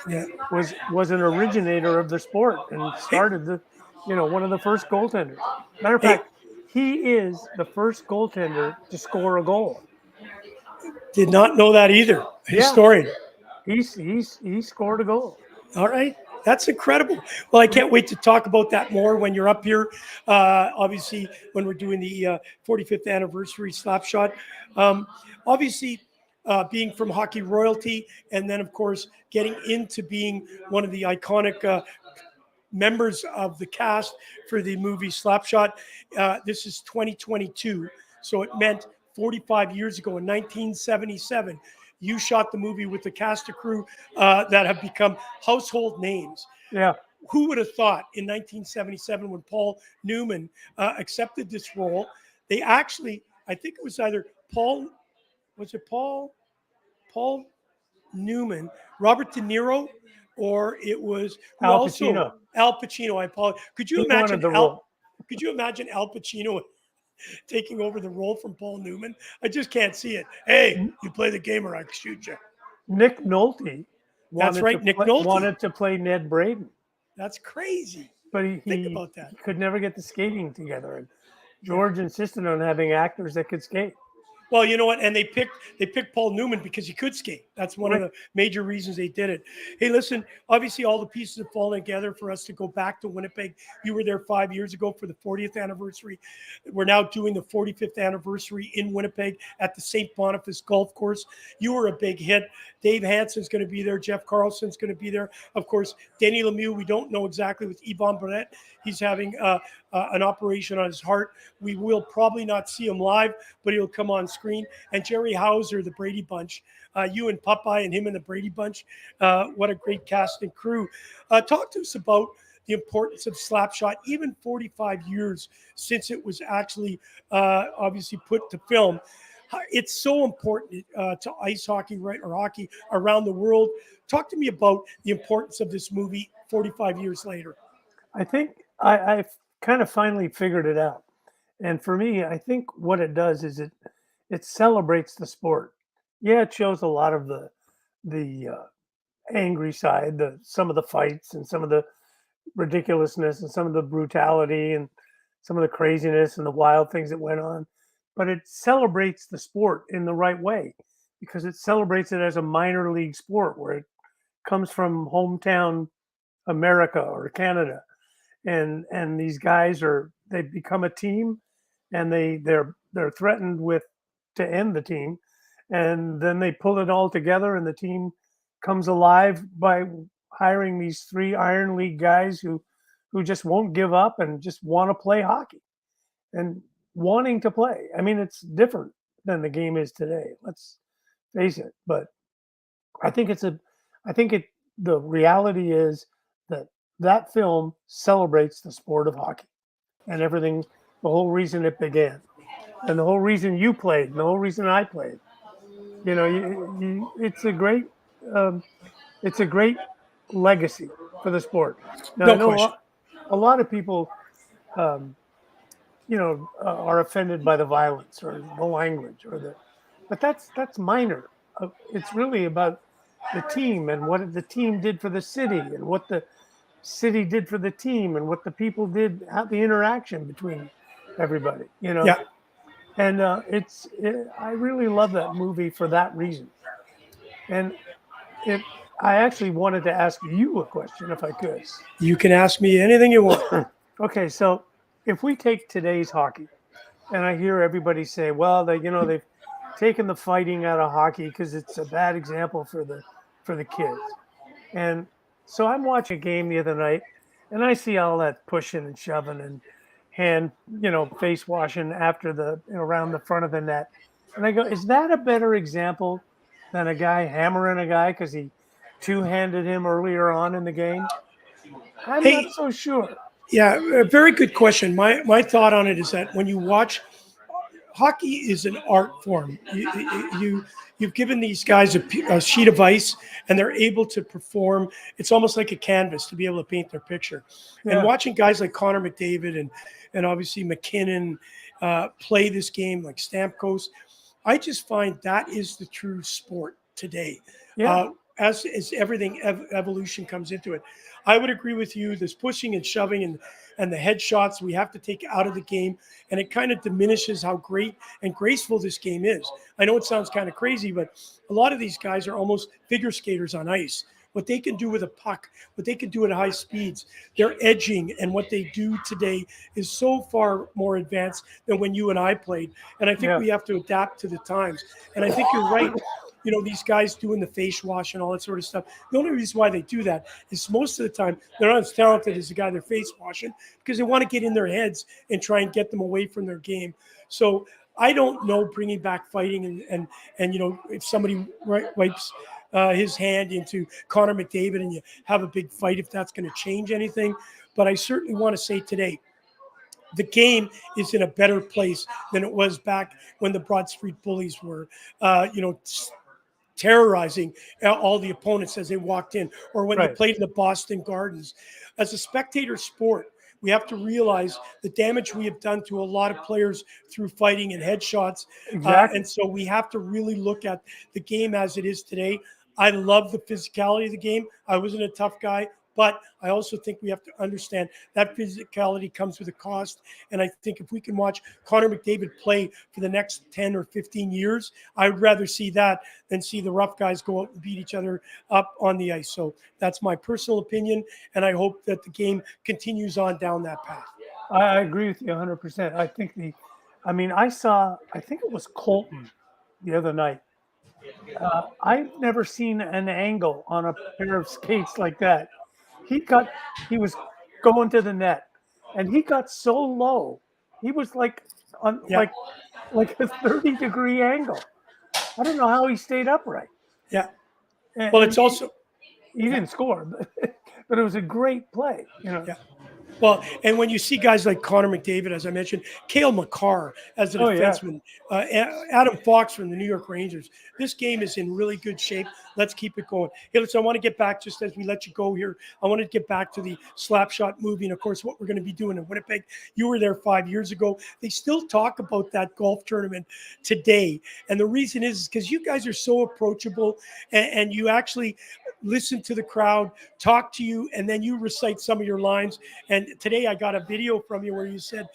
was an originator of the sport and started one of the first goaltenders. Matter of fact, he is the first goaltender to score a goal. Did not know that either. Historian. He scored a goal. All right. That's incredible. Well, I can't wait to talk about that more when you're up here. Obviously, when we're doing the 45th anniversary Slapshot. Obviously, being from hockey royalty, and then, of course, getting into being one of the iconic members of the cast for the movie Slapshot. This is 2022. So it meant 45 years ago in 1977. You shot the movie with the cast of crew that have become household names. Yeah. Who would have thought in 1977 when Paul Newman accepted this role? They actually, I think it was either Paul Newman, Robert De Niro, or it was Al Pacino. Al Pacino. I apologize. Could you He wanted imagine the role. Could you imagine Al Pacino taking over the role from Paul Newman? I just can't see it. Hey, you play the game or I shoot you. Nick Nolte. That's right, Nick Nolte. Wanted to play Ned Braden, That's crazy. but he Think about that. could never get the skating together. And George insisted on having actors that could skate. Well, you know what? And they picked Paul Newman because he could skate. That's one of the major reasons they did it. Hey, listen, obviously all the pieces have fallen together for us to go back to Winnipeg. You were there 5 years ago for the 40th anniversary. We're now doing the 45th anniversary in Winnipeg at the St. Boniface Golf Course. You were a big hit. Dave Hansen's going to be there. Jeff Carlson's going to be there. Of course, Danny Lemieux, we don't know exactly with Yvonne Burnett. He's having an operation on his heart. We will probably not see him live, but he'll come on screen. And Jerry Hauser, the Brady Bunch, you and Popeye and him and the Brady Bunch. What a great cast and crew. Talk to us about the importance of Slapshot, even 45 years since it was actually obviously put to film. It's so important to ice hockey, right, or hockey around the world. Talk to me about the importance of this movie 45 years later. I think I've kind of finally figured it out. And for me, I think what it does is it celebrates the sport. Yeah, it shows a lot of the angry side, some of the fights and some of the ridiculousness and some of the brutality and some of the craziness and the wild things that went on. But it celebrates the sport in the right way because it celebrates it as a minor league sport where it comes from hometown America or Canada. And these guys they become a team and they're threatened to end the team. And then they pull it all together and the team comes alive by hiring these 3 Iron League guys who just won't give up and just want to play hockey and wanting to play. I mean, it's different than the game is today. Let's face it. But I think the reality is that film celebrates the sport of hockey and everything, the whole reason it began and the whole reason you played and the whole reason I played. You know, it's a great legacy for the sport. Now, No I know question. a lot of people, are offended by the violence or the language but that's minor. It's really about the team and what the team did for the city and what the city did for the team and what the people did, how the interaction between everybody, you know. Yeah. And I really love that movie for that reason. And I actually wanted to ask you a question if I could. You can ask me anything you want. Okay, so if we take today's hockey, and I hear everybody say, well, they've taken the fighting out of hockey because it's a bad example for the kids. And so I'm watching a game the other night, and I see all that pushing and shoving and hand, face washing after around the front of the net. And I go, is that a better example than a guy hammering a guy because he two-handed him earlier on in the game? I'm not so sure. Yeah, a very good question. My thought on it is that when you watch, hockey is an art form. You've given these guys a sheet of ice, and they're able to perform. It's almost like a canvas to be able to paint their picture. Yeah. And watching guys like Connor McDavid and obviously McKinnon play this game, like Stamkos, I just find that is the true sport today. Yeah. as everything evolution comes into it, I would agree with you. This pushing and shoving and the headshots we have to take out of the game, and it kind of diminishes how great and graceful this game is. I know it sounds kind of crazy, but a lot of these guys are almost figure skaters on ice. What they can do with a puck, what they can do at high speeds, their edging and what they do today is so far more advanced than when you and I played. And I think we have to adapt to the times. And I think you're right. You know, these guys doing the face wash and all that sort of stuff. The only reason why they do that is most of the time they're not as talented as the guy they're face washing because they want to get in their heads and try and get them away from their game. So I don't know bringing back fighting and you know, if somebody wipes his hand into Connor McDavid and you have a big fight, if that's going to change anything. But I certainly want to say today, the game is in a better place than it was back when the Broad Street Bullies were, terrorizing all the opponents as they walked in, or when they played in the Boston Gardens. As a spectator sport, we have to realize the damage we have done to a lot of players through fighting and headshots. Exactly. And so we have to really look at the game as it is today. I love the physicality of the game. I wasn't a tough guy, but I also think we have to understand that physicality comes with a cost. And I think if we can watch Connor McDavid play for the next 10 or 15 years, I would rather see that than see the rough guys go out and beat each other up on the ice. So that's my personal opinion. And I hope that the game continues on down that path. I agree with you 100%. I think I think it was Colton the other night. I've never seen an angle on a pair of skates like that. He was going to the net, and he got so low. He was like on like a 30-degree angle. I don't know how he stayed upright. Yeah. And, Well, it's also he didn't score, but it was a great play. You know. Yeah. Well, and when you see guys like Connor McDavid, as I mentioned, Cale Makar as a defenseman, Adam Fox from the New York Rangers, this game is in really good shape. Let's keep it going. Hey, listen, I want to get back, just as we let you go here, I want to get back to the Slapshot movie and, of course, what we're going to be doing in Winnipeg. You were there 5 years ago. They still talk about that golf tournament today. And the reason is because you guys are so approachable and you actually listen to the crowd, talk to you, and then you recite some of your lines. And today I got a video from you where you said,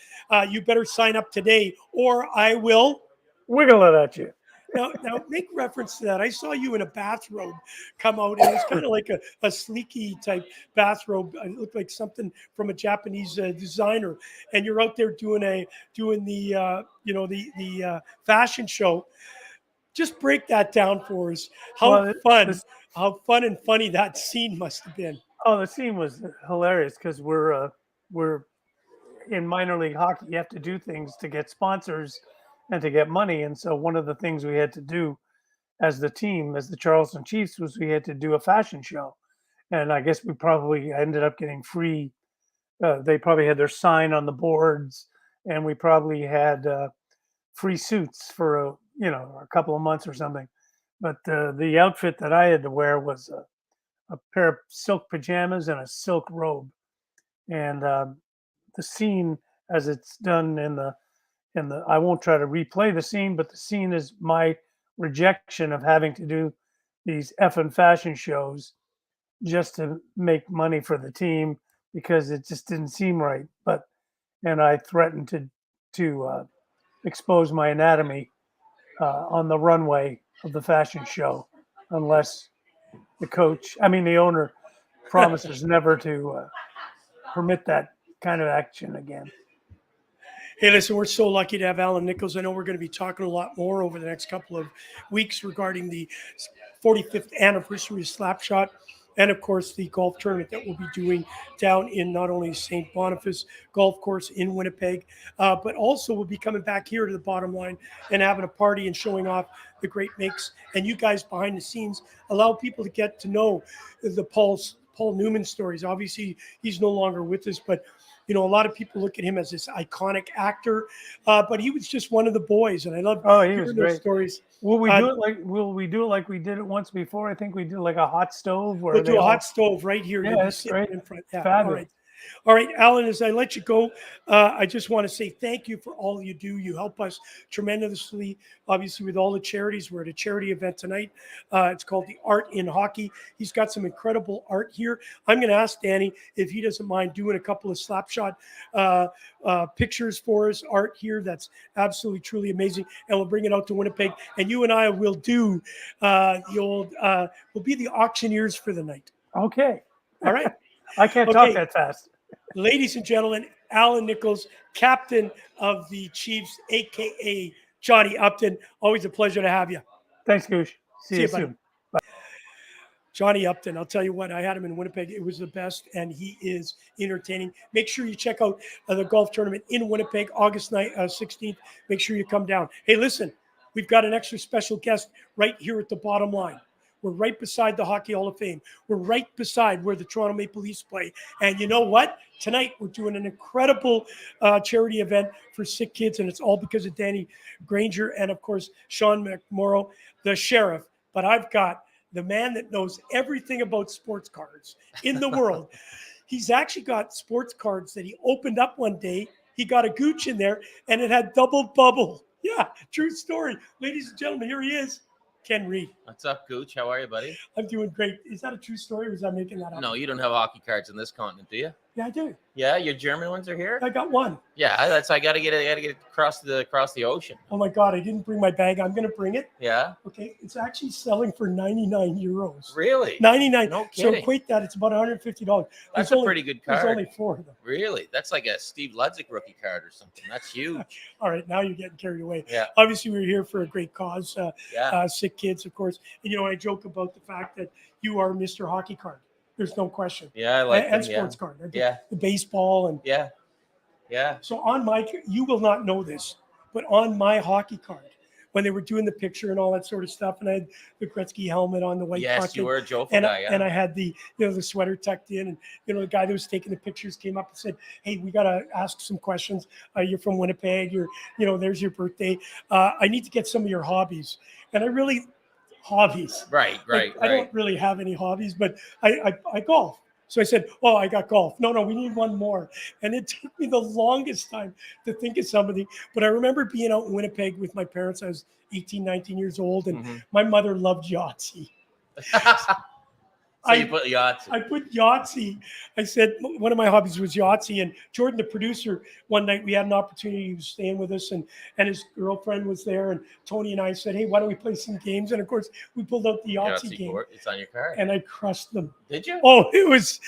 you better sign up today or I will wiggle it at you. Now make reference to that. I saw you in a bathrobe come out, and it was kind of like a sleeky type bathrobe. It looked like something from a Japanese designer. And you're out there doing the fashion show. Just break that down for us. How fun and funny that scene must have been. Oh, the scene was hilarious because we're in minor league hockey. You have to do things to get sponsors and to get money. And so one of the things we had to do as the team, as the Charleston Chiefs, was we had to do a fashion show. And I guess we probably ended up getting free. They probably had their sign on the boards, and we probably had free suits for a couple of months or something. But the outfit that I had to wear was a pair of silk pajamas and a silk robe. And the scene, as it's done in the I won't try to replay the scene, but the scene is my rejection of having to do these effing fashion shows just to make money for the team because it just didn't seem right. And I threatened to expose my anatomy on the runway of the fashion show unless the owner promises never to permit that kind of action again. Hey, listen, we're so lucky to have Allan Nicholls. I know we're going to be talking a lot more over the next couple of weeks regarding the 45th anniversary of Slapshot and, of course, the golf tournament that we'll be doing down in not only St. Boniface Golf Course in Winnipeg, but also we'll be coming back here to the Bottom Line and having a party and showing off the great makes. And you guys behind the scenes allow people to get to know the Paul Newman stories. Obviously, he's no longer with us, but a lot of people look at him as this iconic actor, but he was just one of the boys, and I love hearing those stories. Will we do it like we did it once before? I think we did like a hot stove. We'll do a hot stove right here. Yeah, that's great. In front. Yeah, fabulous. all right. All right, Alan, as I let you go, I just want to say thank you for all you do. You help us tremendously, obviously, with all the charities. We're at a charity event tonight. It's called The Art in Hockey. He's got some incredible art here. I'm going to ask Danny if he doesn't mind doing a couple of slapshot pictures for us, art here. That's absolutely, truly amazing. And we'll bring it out to Winnipeg. And you and I will do we'll be the auctioneers for the night. Okay. All right. I can't talk that fast. Ladies and gentlemen, Allan Nicholls, captain of the Chiefs, a.k.a. Johnny Upton. Always a pleasure to have you. Thanks, Gouche. See you buddy. soon. Johnny Upton, I'll tell you what, I had him in Winnipeg. It was the best, and he is entertaining. Make sure you check out the golf tournament in Winnipeg, August 16th. Make sure you come down. Hey, listen, we've got an extra special guest right here at the bottom line. We're right beside the Hockey Hall of Fame. We're right beside where the Toronto Maple Leafs play. And you know what? Tonight, we're doing an incredible charity event for sick kids, and it's all because of Danny Granger and, of course, Sean McMorrow, the sheriff. But I've got the man that knows everything about sports cards in the world. He's actually got sports cards that he opened up one day. He got a Gouche in there, and it had double bubble. Yeah, true story. Ladies and gentlemen, here he is. Ken Reed. What's up, Gouche? How are you, buddy? I'm doing great. Is that a true story, or is that making that up? No, you don't have hockey cards in this continent, do you? Yeah, I do. Yeah, your German ones are here. I got one. Yeah, I gotta get it across the ocean. Oh my God, I didn't bring my bag. I'm going to bring it. Yeah. Okay, it's actually selling for 99 euros. Really? 99. No So kidding. equate that. It's about $150. That's a pretty good There's card. only 4 of them. Really? That's like a Steve Ludzik rookie card or something. That's huge. All right, now you're getting carried away. Yeah. Obviously, we're here for a great cause. Yeah. Sick kids, of course. And, you know, I joke about the fact that you are Mr. Hockey Card. There's no question. Yeah, I like And them, sports card. Yeah. The baseball and Yeah. Yeah. so on my, you will not know this, but on my hockey card, when they were doing the picture and all that sort of stuff, and I had the Gretzky helmet on, the white Yes, bucket, you were a Joe and guy. Yeah. and I had the the sweater tucked in, and the guy that was taking the pictures came up and said, "Hey, we got to ask some questions. You're from Winnipeg. There's your birthday. I need to get some of your hobbies." And I really hobbies. Right. I don't really have any hobbies, but I golf. So I said, "Oh, I got golf. No, we need one more." And it took me the longest time to think of somebody. But I remember being out in Winnipeg with my parents. I was 18, 19 years old, and my mother loved Yahtzee. So you put Yahtzee. I put Yahtzee. I said one of my hobbies was Yahtzee. And Jordan, the producer, one night we had an opportunity. He was staying with us, and his girlfriend was there. And Tony and I said, "Hey, why don't we play some games?" And of course, we pulled out the Yahtzee game. Board. It's on your card. And I crushed them. Did you? Oh, it was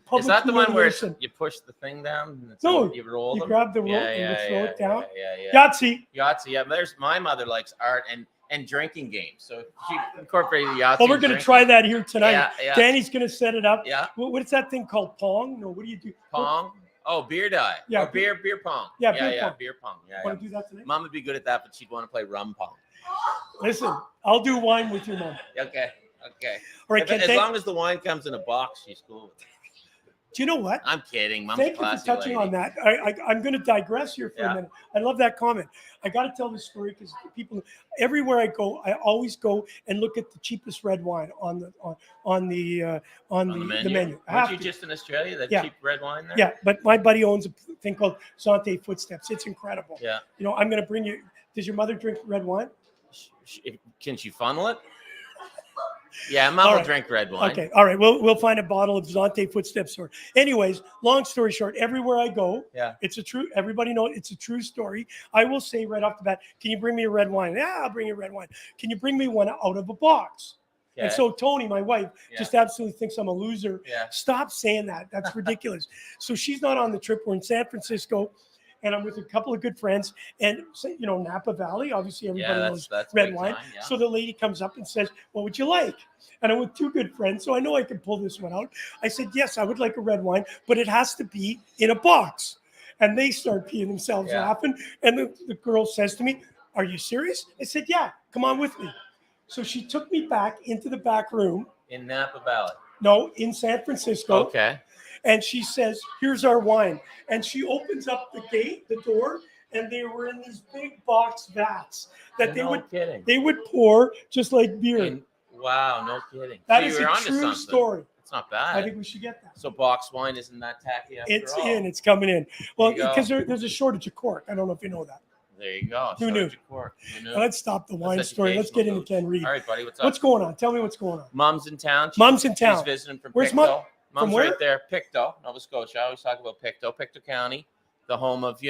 public. Is that the one where humiliation. you push the thing down? And No, you roll you them? grab the rope and you throw it down. Yeah. Yahtzee. Yahtzee. Yeah, there's my mother likes art and drinking games, so she incorporated Yahtzee. Well, we're going to try that here tonight. Yeah. Danny's going to set it up. Yeah. What's that thing called? Pong? No, what do you do? Pong. Oh, beer die. Yeah, Or beer pong. Yeah, Beer pong. Yeah. Want to do that tonight? Mom would be good at that, but she'd want to play rum pong. Listen, I'll do wine with your mom. Okay. All right, As long as the wine comes in a box, she's cool with it. Do you know what? I'm kidding. Mom's Thank you for classy touching lady. on that. I'm going to digress here for a minute. I love that comment. I got to tell this story because people, everywhere I go, I always go and look at the cheapest red wine on the menu. I have Weren't you to. just in Australia? That Yeah. cheap red wine there? Yeah, but my buddy owns a thing called Zante Footsteps. It's incredible. Yeah. I'm going to bring you. Does your mother drink red wine? Can she funnel it? Yeah, Mom All will right. drink red wine. Okay, all right. We'll find a bottle of Zante Footsteps store. Anyways, long story short, everywhere I go, it's a true. Everybody knows it's a true story. I will say right off the bat, can you bring me a red wine? Yeah, I'll bring you a red wine. Can you bring me one out of a box? Yeah. And so Tony, my wife, just absolutely thinks I'm a loser. Yeah. Stop saying that. That's ridiculous. So she's not on the trip. We're in San Francisco. And I'm with a couple of good friends, and Napa Valley. Obviously, everybody knows that's red big wine. time, yeah. So the lady comes up and says, "What would you like?" And I'm with two good friends, so I know I can pull this one out. I said, "Yes, I would like a red wine, but it has to be in a box." And they start peeing themselves laughing. And the girl says to me, "Are you serious?" I said, "Yeah, come on with me." So she took me back into the back room. In Napa Valley. No, in San Francisco. Okay. And she says, "Here's our wine." And she opens up the door, and they were in these big box vats that they would pour just like beer. Wow, no kidding. That So is you were a onto true something. story. It's not I bad. think we should get that. So box wine isn't that tacky after It's all. in. It's coming in. Well, There you go. because there's a shortage of cork. I don't know if you know that. There you go. Who knew? Shortage of cork. Who knew? Now, let's stop the wine That's story. Let's get into educational, Ken Reid. All right, buddy. What's up? What's going on? Tell me what's going on. Mom's in town. Mom's in town. She's visiting from Where's Pictou. Mom? Mom's where? right there. Pictou, Nova Scotia. I always talk about Pictou County, the home of,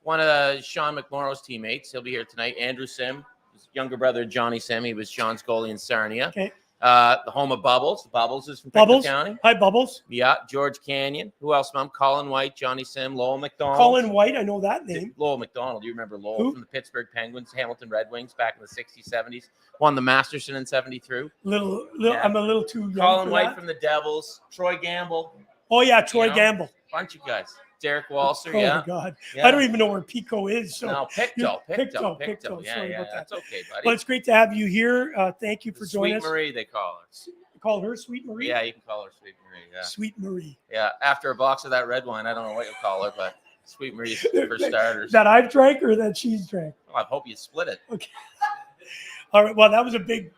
one of Sean McMorrow's teammates. He'll be here tonight. Andrew Sim, his younger brother, Johnny Sim. He was Sean's goalie in Sarnia. Okay. The home of Bubbles. Bubbles is from Pictou Bubbles. County. Hi, Bubbles. Yeah. George Canyon. Who else, Mom? Colin White, Johnny Sim, Lowell McDonald. Colin White. I know that name. Lowell McDonald. You remember Lowell Who? from the Pittsburgh Penguins, Hamilton Red Wings back in the 60s, 70s. Won the Masterson in 73. Little. Yeah. I'm a little too young Colin for White that. from the Devils. Troy Gamble. Oh yeah, Troy know, Gamble. Bunch of guys. Derek Walser. Oh Yeah. my God. Yeah. I don't even know where Pico is. So. No, Pictou. Pictou. Yeah, Sorry yeah. about that. That's okay, buddy. Well, it's great to have you here. Thank you for joining Sweet us. Marie, they call her. Call her Sweet Marie. Yeah, you can call her Sweet Marie. Yeah. Sweet Marie. Yeah. After a box of that red wine, I don't know what you call her, but Sweet Marie for starters. That I've drank or that she's drank. Oh, I hope you split it. Okay. All right. Well, that was a big.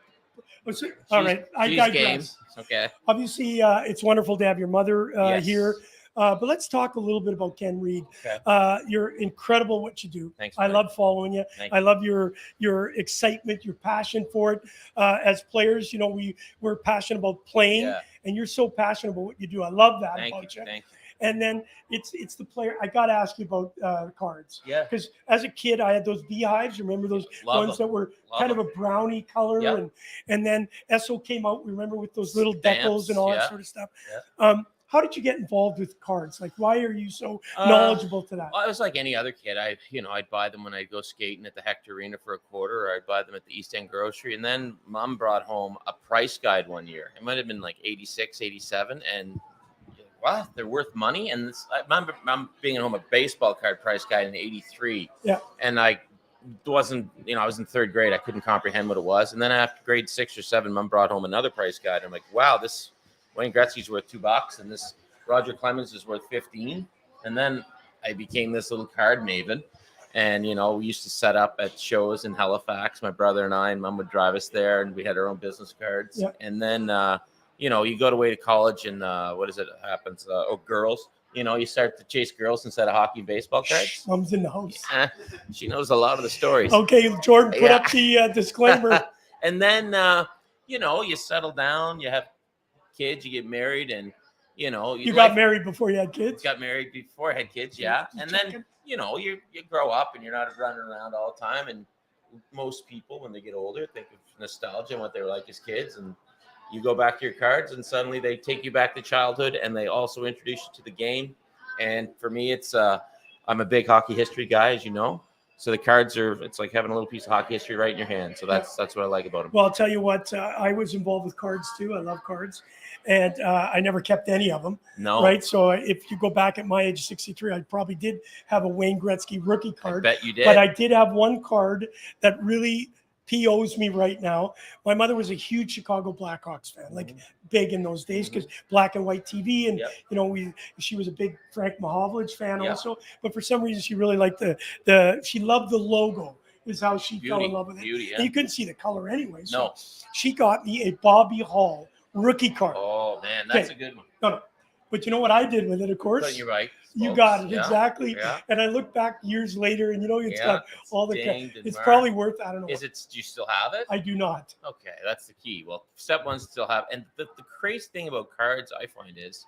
All right. I She's digress. game. Okay. Obviously, it's wonderful to have your mother Yes. here. But let's talk a little bit about Ken Reid. Okay. You're incredible what you do. Thanks, I buddy. love following you. Thank I love your excitement, your passion for it. As players, we're passionate about playing, Yeah. and you're so passionate about what you do. I love that Thank about you. you. Thank you. And then it's the player. I got to ask you about cards. Yeah. Because as a kid, I had those beehives. Remember those Love ones them. that were Love kind them. of a brownie color, Yep. and then Esso came out. Remember with those little Stamps, decals and all that yeah. sort of stuff. Yeah. How did you get involved with cards? Like, why are you so Uh, knowledgeable to that? Well, I was like any other kid. I'd buy them when I'd go skating at the Hector Arena for a quarter, or I'd buy them at the East End Grocery. And then Mom brought home a price guide one year. It might have been like 86, 87. And what? They're worth money? And I remember Mom being at home a baseball card price guide in 83. Yeah. And I wasn't, I was in third grade. I couldn't comprehend what it was. And then after grade 6 or 7, Mom brought home another price guide. I'm like, wow, this Wayne Gretzky's worth $2, and this Roger Clemens is worth 15. And then I became this little card maven. And, we used to set up at shows in Halifax, my brother and I, and Mom would drive us there, and we had our own business cards. Yeah. And then, you go away to college, and happens? Girls. You start to chase girls instead of hockey and baseball cards. Mom's in the house. She knows a lot of the stories. Okay, Jordan, put Yeah. up the disclaimer. And then, you settle down, you have kids, you get married, and, You got married before you had kids? Got married before I had kids, yeah. And then, you grow up and you're not running around all the time. And most people, when they get older, think of nostalgia and what they were like as kids. And you go back to your cards, and suddenly they take you back to childhood, and they also introduce you to the game. And for me, it's I'm a big hockey history guy, as you know. So the cards it's like having a little piece of hockey history right in your hand. So that's what I like about them. Well, I'll tell you what, I was involved with cards too. I love cards. And I never kept any of them. No. Right. So if you go back at my age, 63, I probably did have a Wayne Gretzky rookie I card. bet you did. But I did have one card that really POs me right now. My mother was a huge Chicago Blackhawks fan, like big in those days, because black and white TV. And, Yep. she was a big Frank Mahovlich fan Yeah. also. But for some reason, she really liked she loved the logo. Is how she fell in love with it. Beauty, yeah. And you couldn't see the color anyway. So No. she got me a Bobby Hall rookie card. Oh, man, that's Okay. a good one. No. But you know what I did with it, of course? But you're right. You folks. got it, Yeah, exactly. Yeah. And I look back years later, and it's Yeah, got it's all the. dinged and It's marked. probably worth, I don't know. Do you still have it? I do not. Okay, that's the key. Well, step one still have, and the crazy thing about cards I find is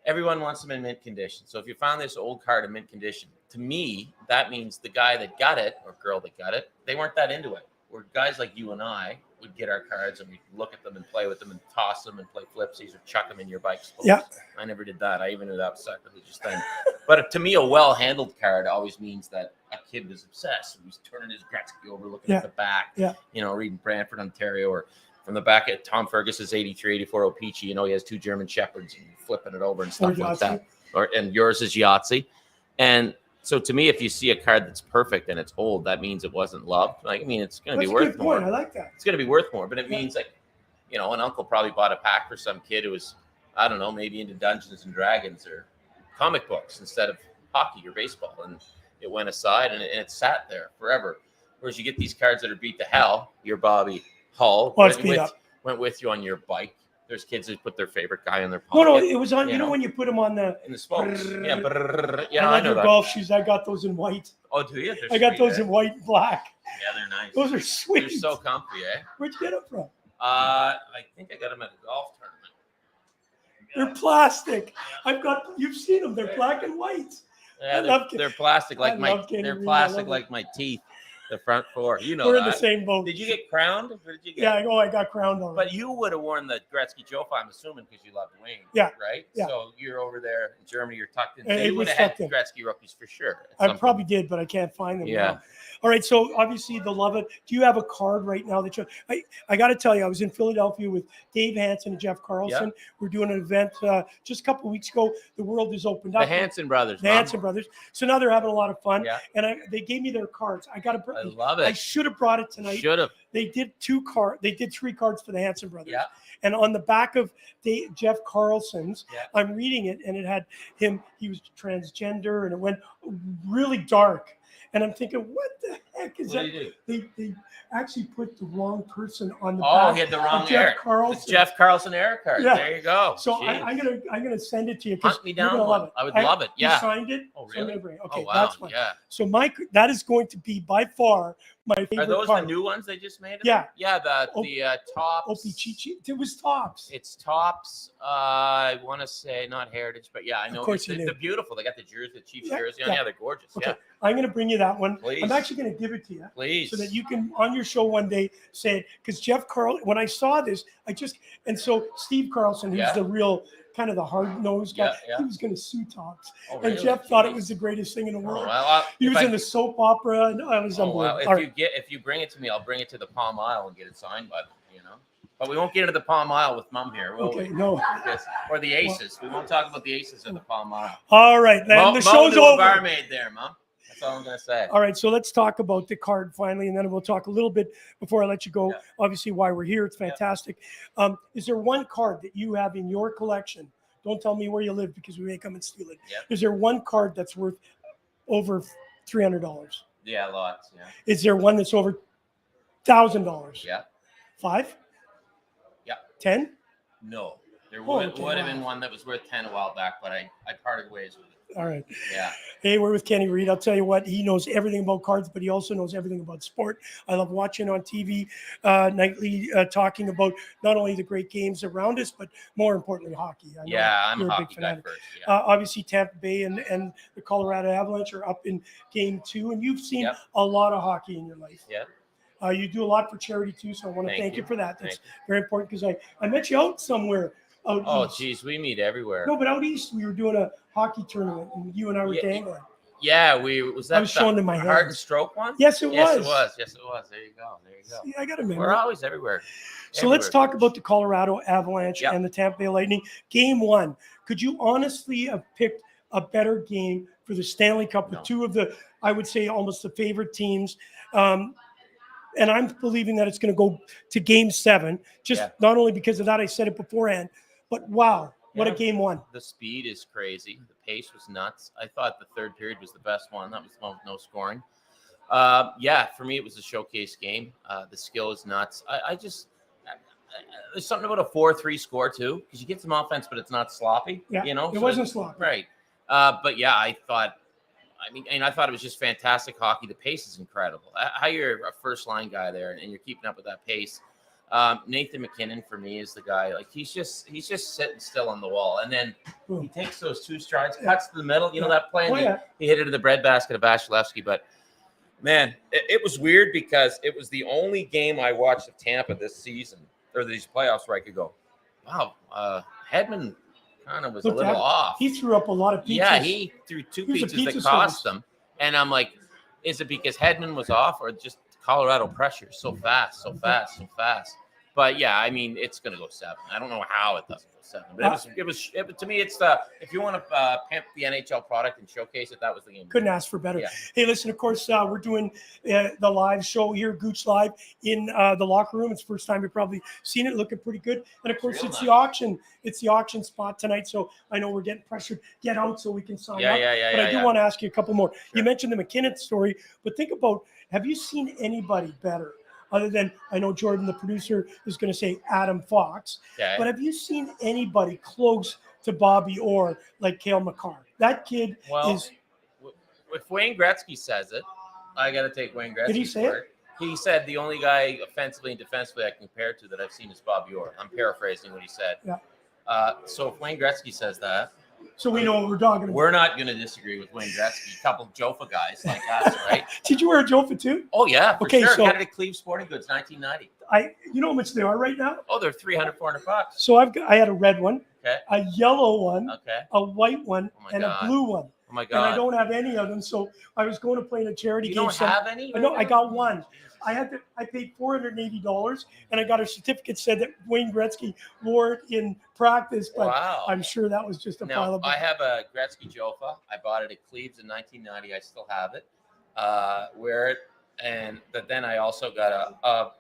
everyone wants them in mint condition. So if you found this old card in mint condition, to me, that means the guy that got it or girl that got it, they weren't that into it. Where guys like you and I would get our cards and we'd look at them and play with them and toss them and play flipsies or chuck them in your bike spokes. Yeah. I never did that. I even knew that was sacrilegious thing. But to me, a well-handled card always means that a kid was obsessed. He was turning his Gretzky over, looking at the back, reading Brantford, Ontario, or from the back at Tom Fergus's 83, 84 O-Peachy, he has two German Shepherds and flipping it over and stuff like that. And yours is Yahtzee. And so to me, if you see a card that's perfect and it's old, that means it wasn't loved. It's going to be worth more. I like that. It's going to be worth more, but it means an uncle probably bought a pack for some kid who was, I don't know, maybe into Dungeons and Dragons or comic books instead of hockey or baseball. And it went aside and it sat there forever. Whereas you get these cards that are beat to hell. Your Bobby Hull Well, it's beat up. went with you on your bike. there's kids who put their favorite guy in their No, pocket. it was on. You know when you put them on the in the spokes. Yeah, I I love know your that. golf shoes. I got those in white. Oh, do you? I got those in white and black. Yeah, they're nice. Those are sweet. They're so comfy, eh? Where'd you get them from? I think I got them at a golf tournament. They're plastic. You've seen them. They're black and white. Yeah, they're plastic like they're plastic like my teeth. The front four, you know. We're that. in the same boat. Did you get crowned? Or did you get? Yeah, I got crowned on. But you would have worn the Gretzky Jofa, I'm assuming, because you loved Wayne. Yeah. Right. Yeah. So you're over there in Germany. You're tucked in. So It you would was have had tucked in. Gretzky rookies for sure. I probably did, but I can't find them. Yeah. Now. All right. So obviously the love it. Do you have a card right now that I got to tell you, I was in Philadelphia with Dave Hansen and Jeff Carlson. Yeah. We're doing an event just a couple of weeks ago. The world is opened up. The Hansen brothers. The Hansen brothers. So now they're having a lot of fun. Yeah. And they gave me their cards. I love it. I should have brought it tonight. Should have. They did 2 cards. They did 3 cards for the Hansen brothers. Yeah. And on the back of Jeff Carlson's, Yeah. I'm reading it, and it had him. He was transgender, and it went really dark. And I'm thinking, what the heck is What that? did you do? They actually put the wrong person on the Oh, back. he had the of wrong Jeff Eric. Carlson. The Jeff Carlson Eric card. Yeah. There you go. So Jeez. I'm gonna send it to you because Hunt me you're down gonna one. love it. I would love it. Yeah. You signed it. Oh, So I'm really? gonna bring it. Okay, Oh, wow. that's fine. Yeah. So that is going to be by far my favorite Are those card. the new ones they just made? Yeah. Yeah. The tops. Opichichi. It was tops. It's tops. I want to say not heritage, but yeah, I know. Of course you they're knew. beautiful. They got the jersey, the Chiefs Yeah, jersey on. yeah. Yeah, they're gorgeous. Okay. Yeah, I'm going to bring you that one. Please. I'm actually going to give it to you. please. So that you can, on your show one day, say it. Because Jeff Carlson, when I saw this, and so Steve Carlson, who's Yeah. the real kind of the hard-nosed guy, Yeah, yeah. he was going to sue tops. Oh, And really? Jeff thought it Jeez. was the greatest thing in the Oh, world. well, He if was I- in the soap opera, and it was Oh, unbelievable. wow. All right. If you bring it to me, I'll bring it to the Palm Isle and get it signed by them. You know, but we won't get into the Palm Isle with Mum here, will Okay, we? no. Yes. Or the Aces. We won't talk about the Aces or the Palm Isle. All right, then the show's Mo knew a over. barmaid there, Mum. That's all I'm gonna say. All right, so let's talk about the card finally, and then we'll talk a little bit before I let you go. Yeah. Obviously, why we're here. It's fantastic. Is there one card that you have in your collection? Don't tell me where you live because we may come and steal it. Yeah. Is there one card that's worth over $300? Yeah, lots. Yeah. Is there one that's over $1,000? Yeah. 5? Yeah. 10? No. There Oh, would okay, have wow. been one that was worth 10 a while back, but I parted ways with it. All right. Yeah. Hey, we're with Kenny Reed. I'll tell you what, he knows everything about cards, but he also knows everything about sport. I love watching on TV nightly, talking about not only the great games around us, but more importantly, hockey. I know Yeah, I'm you're a a hockey big guy fanatic. first. Yeah. Obviously, Tampa Bay and the Colorado Avalanche are up in Game 2, and you've seen Yep. a lot of hockey in your life. Yeah. You do a lot for charity too, so I want to Thank thank you you. for that. That's Thank very important because I met you out somewhere. Out Oh, east. geez, we meet everywhere. No, but out east we were doing a hockey tournament, and you and I were Yeah, dangling. Yeah, was that I was showing them my hard hand. and stroke one? Yes, it Yes, was. it was. Yes, it was. There you go. There you go. See, I got a memory. We're always everywhere. So let's Everywhere. talk about the Colorado Avalanche Yeah. and the Tampa Bay Lightning. Game 1. Could you honestly have picked a better game for the Stanley Cup with No. two of the, I would say, almost the favorite teams? And I'm believing that it's going to go to Game 7. Just Yeah. not only because of that, I said it beforehand, but wow, what a Yeah. Game 1. The speed is crazy. The pace was nuts. I thought the third period was the best one. That was the one with no scoring. Yeah, for me, it was a showcase game. The skill is nuts. There's something about a 4-3 score too, because you get some offense, but it's not sloppy. Yeah, You know, it So wasn't sloppy. Right. But yeah, I thought it was just fantastic hockey. The pace is incredible. How you're a first line guy there and you're keeping up with that pace. Nathan McKinnon for me is the guy. Like he's just sitting still on the wall, and then he takes those 2 strides, cuts to the middle. You know that play. And Oh, yeah. he hit it in the breadbasket of Vasilevsky. But man, it was weird because it was the only game I watched of Tampa this season or these playoffs where I could go, wow, Hedman kind of was Look, a little that- off. He threw up a lot of pizzas. Yeah, he threw 2 He was a pizzas that pizza cost service. them. And I'm like, is it because Hedman was off or just Colorado pressure so fast? But yeah, I mean, it's going to go 7. I don't know how it doesn't go 7, but it was to me, it's if you want to pimp the NHL product and showcase it, that was the game. Couldn't ask for better. Yeah. Hey, listen, of course, we're doing the live show here, Gouche Live, in the locker room. It's the first time you've probably seen it, looking pretty good. And, of course, real it's nice. the auction. It's the auction spot tonight, so I know we're getting pressured. Get out so we can sign up. But I do want to ask you a couple more. You mentioned the McKinnon story, but think about, have you seen anybody better other than I know Jordan, the producer, is going to say Adam Fox. Okay. But have you seen anybody close to Bobby Orr like Cale McCarr? That kid Well, is. if Wayne Gretzky says it, I got to take Wayne Gretzky. Did he say for it? He said the only guy offensively and defensively I compare to that I've seen is Bobby Orr. I'm paraphrasing what he said. Yeah. So if Wayne Gretzky says that, So we know what we're talking about. we're not going to disagree with Wayne Gretzky. A couple of Jofa guys like us, right? Did you wear a Jofa too? Oh, yeah, for Okay, sure. so- Got it at Cleveland Sporting Goods, 1990. You know how much they are right now? Oh, they're $300, $400. So I had a red one, Okay. a yellow one, Okay. a white one, Oh my and God. a blue one. Oh, my And I God. don't have any of them. So I was going to play in a charity You game. don't have any? I know. I got one. I paid $480, and I got a certificate said that Wayne Gretzky wore it in practice. But Wow. I'm sure that was just a pile Now, of. I have a Gretzky Jofa. I bought it at Cleve's in 1990. I still have it. Wear it. But then I also got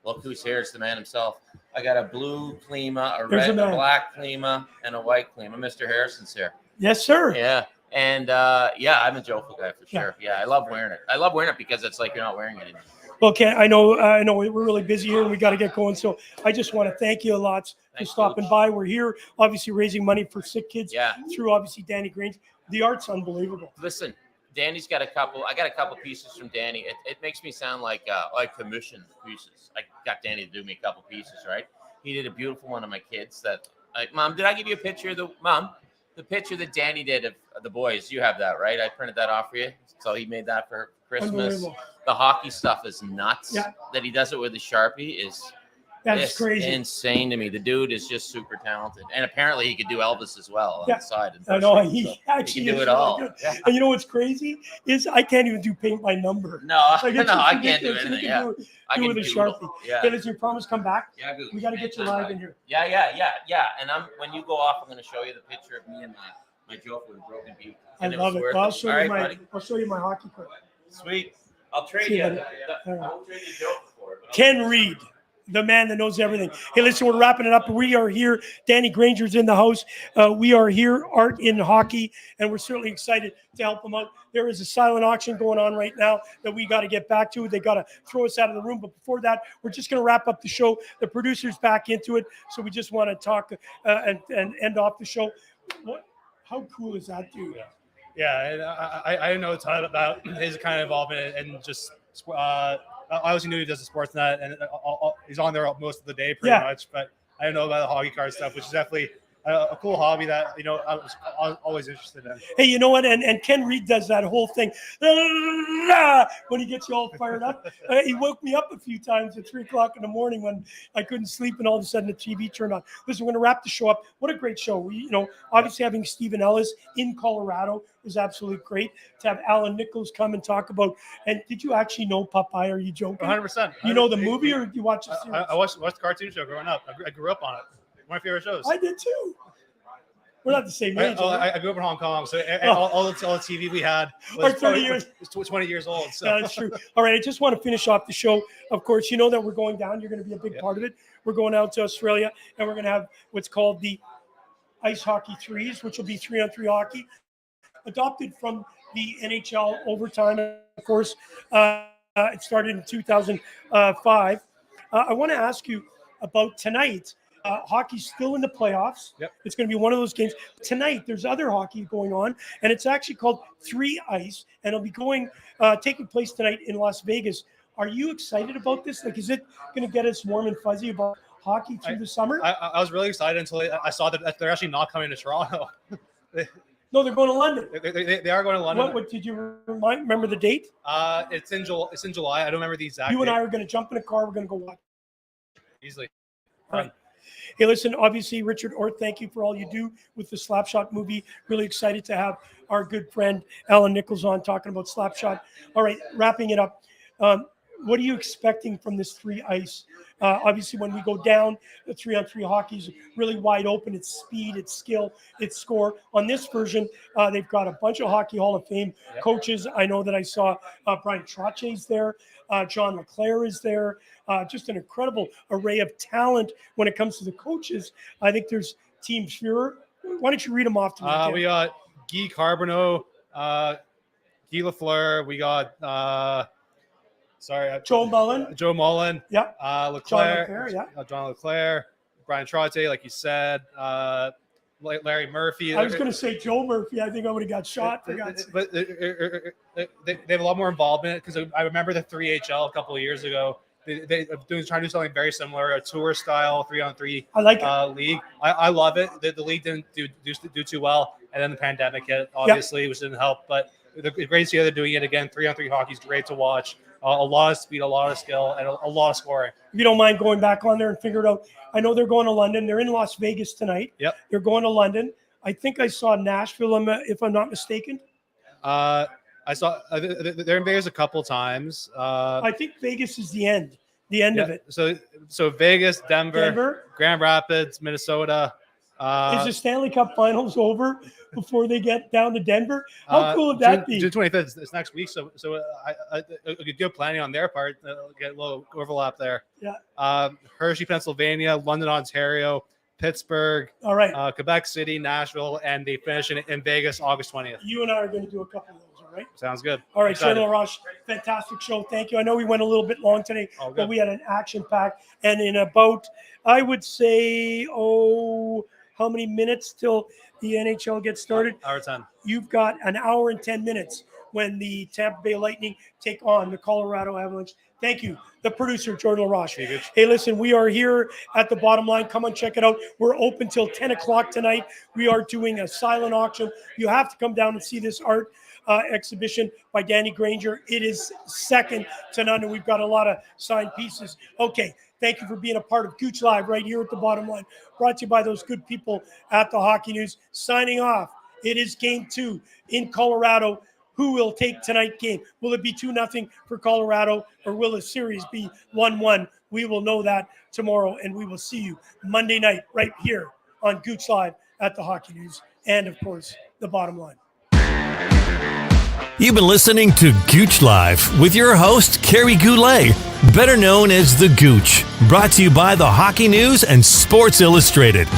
look who's here. It's the man himself. I got a blue Klima, a There's red, a a man. black Klima, and a white Klima. Mr. Harrison's here. Yes, sir. Yeah. And I'm a Jofa guy for sure. Yeah, I love wearing it. I love wearing it because it's like you're not wearing it anymore. Well, Ken, I know we're really busy here and we got to get going. So I just want to thank you a lot for Thanks, stopping Coach. by. We're here, obviously raising money for sick kids Yeah. through obviously Danny Grange. The art's unbelievable. Listen, Danny's got a couple. I got a couple pieces from Danny. It makes me sound like I commissioned the pieces. I got Danny to do me a couple pieces, right? He did a beautiful one of my kids. Mom, did I give you a picture of the picture that Danny did of the boys? You have that, right? I printed that off for you. So he made that for Christmas. Unbelievable. The hockey stuff is nuts. Yeah. That he does it with a Sharpie is That's it's crazy. insane to me. The dude is just super talented, and apparently he could do Elvis as well on Yeah. the side. I know So he actually can do is it really all. good. Yeah. And you know what's crazy is I can't even do paint by number. No, Like, no, it's just I can't do ridiculous. You anything. can Yeah, do I do can with a doodle. Sharpie. Yeah, Okay, listen, you promise come back. yeah, good. We got to get you live in here. Yeah. And when you go off, I'm going to show you the picture of me and my joke with a broken beak. I And love was it. worth Well, I'll show you my hockey clip. Sweet. I'll trade See you. you, buddy. I won't trade you a joke for it. but I'll- Ken Reed, the man that knows everything. Hey, listen, we're wrapping it up. We are here. Danny Granger's in the house. We are here, Art in Hockey, and we're certainly excited to help them out. There is a silent auction going on right now that we got to get back to. They got to throw us out of the room. But before that, we're just going to wrap up the show. The producer's back into it. So we just want to talk and end off the show. How cool is that, dude? Yeah, and I didn't know a ton about his kind of involvement and just I obviously knew he does the Sportsnet and he's on there most of the day pretty much, but I didn't know about the hockey card stuff, which is definitely a cool hobby that I was always interested in. Hey, you know what? And Ken Reed does that whole thing when he gets you all fired up. He woke me up a few times at 3 o'clock in the morning when I couldn't sleep, and all of a sudden the TV turned on. Listen, we're going to wrap the show up. What a great show! We, obviously having Steven Ellis in Colorado is absolutely great. To have Allan Nicholls come and talk about. And did you actually know Popeye? Are you joking? 100%. You know the movie, or did you watch the series? I watched the cartoon show growing up. I grew up on it. One of my favorite shows. I did too. We're not the same age. I grew up in Hong Kong, so all the TV we had was 30 years. 20 years old. So. Yeah, that's true. All right, I just want to finish off the show. Of course, you know that we're going down. You're going to be a big part of it. We're going out to Australia, and we're going to have what's called the Ice Hockey Threes, which will be 3-on-3 hockey, adopted from the NHL overtime. Of course, it started in 2005. I want to ask you about tonight. Hockey's still in the playoffs. Yep. It's going to be one of those games. Tonight, there's other hockey going on, and it's actually called 3 Ice, and it'll be taking place tonight in Las Vegas. Are you excited about this? Like, is it going to get us warm and fuzzy about hockey through the summer? I was really excited until I saw that they're actually not coming to Toronto. No, they're going to London. They are going to London. What did you remember the date? It's in July. I don't remember the exact You and date. I are going to jump in a car. We're going to go watch. Easily. All right. Hey, listen, obviously, Richard Ort, thank you for all you do with the Slapshot movie. Really excited to have our good friend Allan Nicholls on talking about Slapshot. All right, wrapping it up. What are you expecting from this 3 Ice? Obviously, when we go down, the 3-on-3 hockey is really wide open. It's speed, it's skill, it's score. On this version, they've got a bunch of Hockey Hall of Fame coaches. I know that I saw Brian Trottiers there. John LeClaire is there. Just an incredible array of talent when it comes to the coaches. I think there's Team Führer. Why don't you read them off to me? We got Guy Carbonneau, Guy Lafleur. We got Sorry, Joe Mullen. Joe Mullen. Yeah. Leclerc. John Leclerc, yeah. John Leclerc. Brian Trotte, like you said. Larry Murphy. I was going to say Joe Murphy. I think I would have got shot. For God's sake. But they have a lot more involvement because I remember the 3HL a couple of years ago. They trying to do something very similar, a tour style 3-on-3 I like it. league. I love it. The league didn't do too well, and then the pandemic hit, obviously, which didn't help. But the great to see they're doing it again. 3-on-3 hockey is great to watch. A lot of speed, a lot of skill, and a lot of scoring. If you don't mind going back on there and figure it out. I know they're going to London. They're in Las Vegas tonight. Yep. They're going to London. I think I saw Nashville, if I'm not mistaken. I saw they're in Vegas a couple times. I think Vegas is the end of it. So Vegas, Denver, Grand Rapids, Minnesota. Is the Stanley Cup Finals over before they get down to Denver? How cool would that be? June 25th is next week, so good planning on their part. Get a little overlap there. Yeah. Hershey, Pennsylvania, London, Ontario, Pittsburgh, all right, Quebec City, Nashville, and they finish in Vegas August 20th. You and I are going to do a couple of those, all right? Sounds good. All right, Journal Rush, fantastic show. Thank you. I know we went a little bit long today, but we had an action pack. And in about, I would say, how many minutes till the NHL gets started? Hour 10. You've got an hour and 10 minutes when the Tampa Bay Lightning take on the Colorado Avalanche. Thank you, the producer, Jordan LaRoche. Hey, listen, we are here at the Bottom Line. Come and check it out. We're open till 10 o'clock tonight. We are doing a silent auction. You have to come down and see this art exhibition by Danny Granger. It is second to none, and we've got a lot of signed pieces. Okay, thank you for being a part of Gouche Live right here at the Bottom Line. Brought to you by those good people at the Hockey News. Signing off. It is Game 2 in Colorado. Who will take tonight's game? Will it be 2-0 for Colorado, or will the series be 1-1? We will know that tomorrow, and we will see you Monday night right here on Gouche Live at the Hockey News and, of course, the Bottom Line. You've been listening to Gouche Live with your host, Kerry Goulet, better known as The Gooch, brought to you by the Hockey News and Sports Illustrated.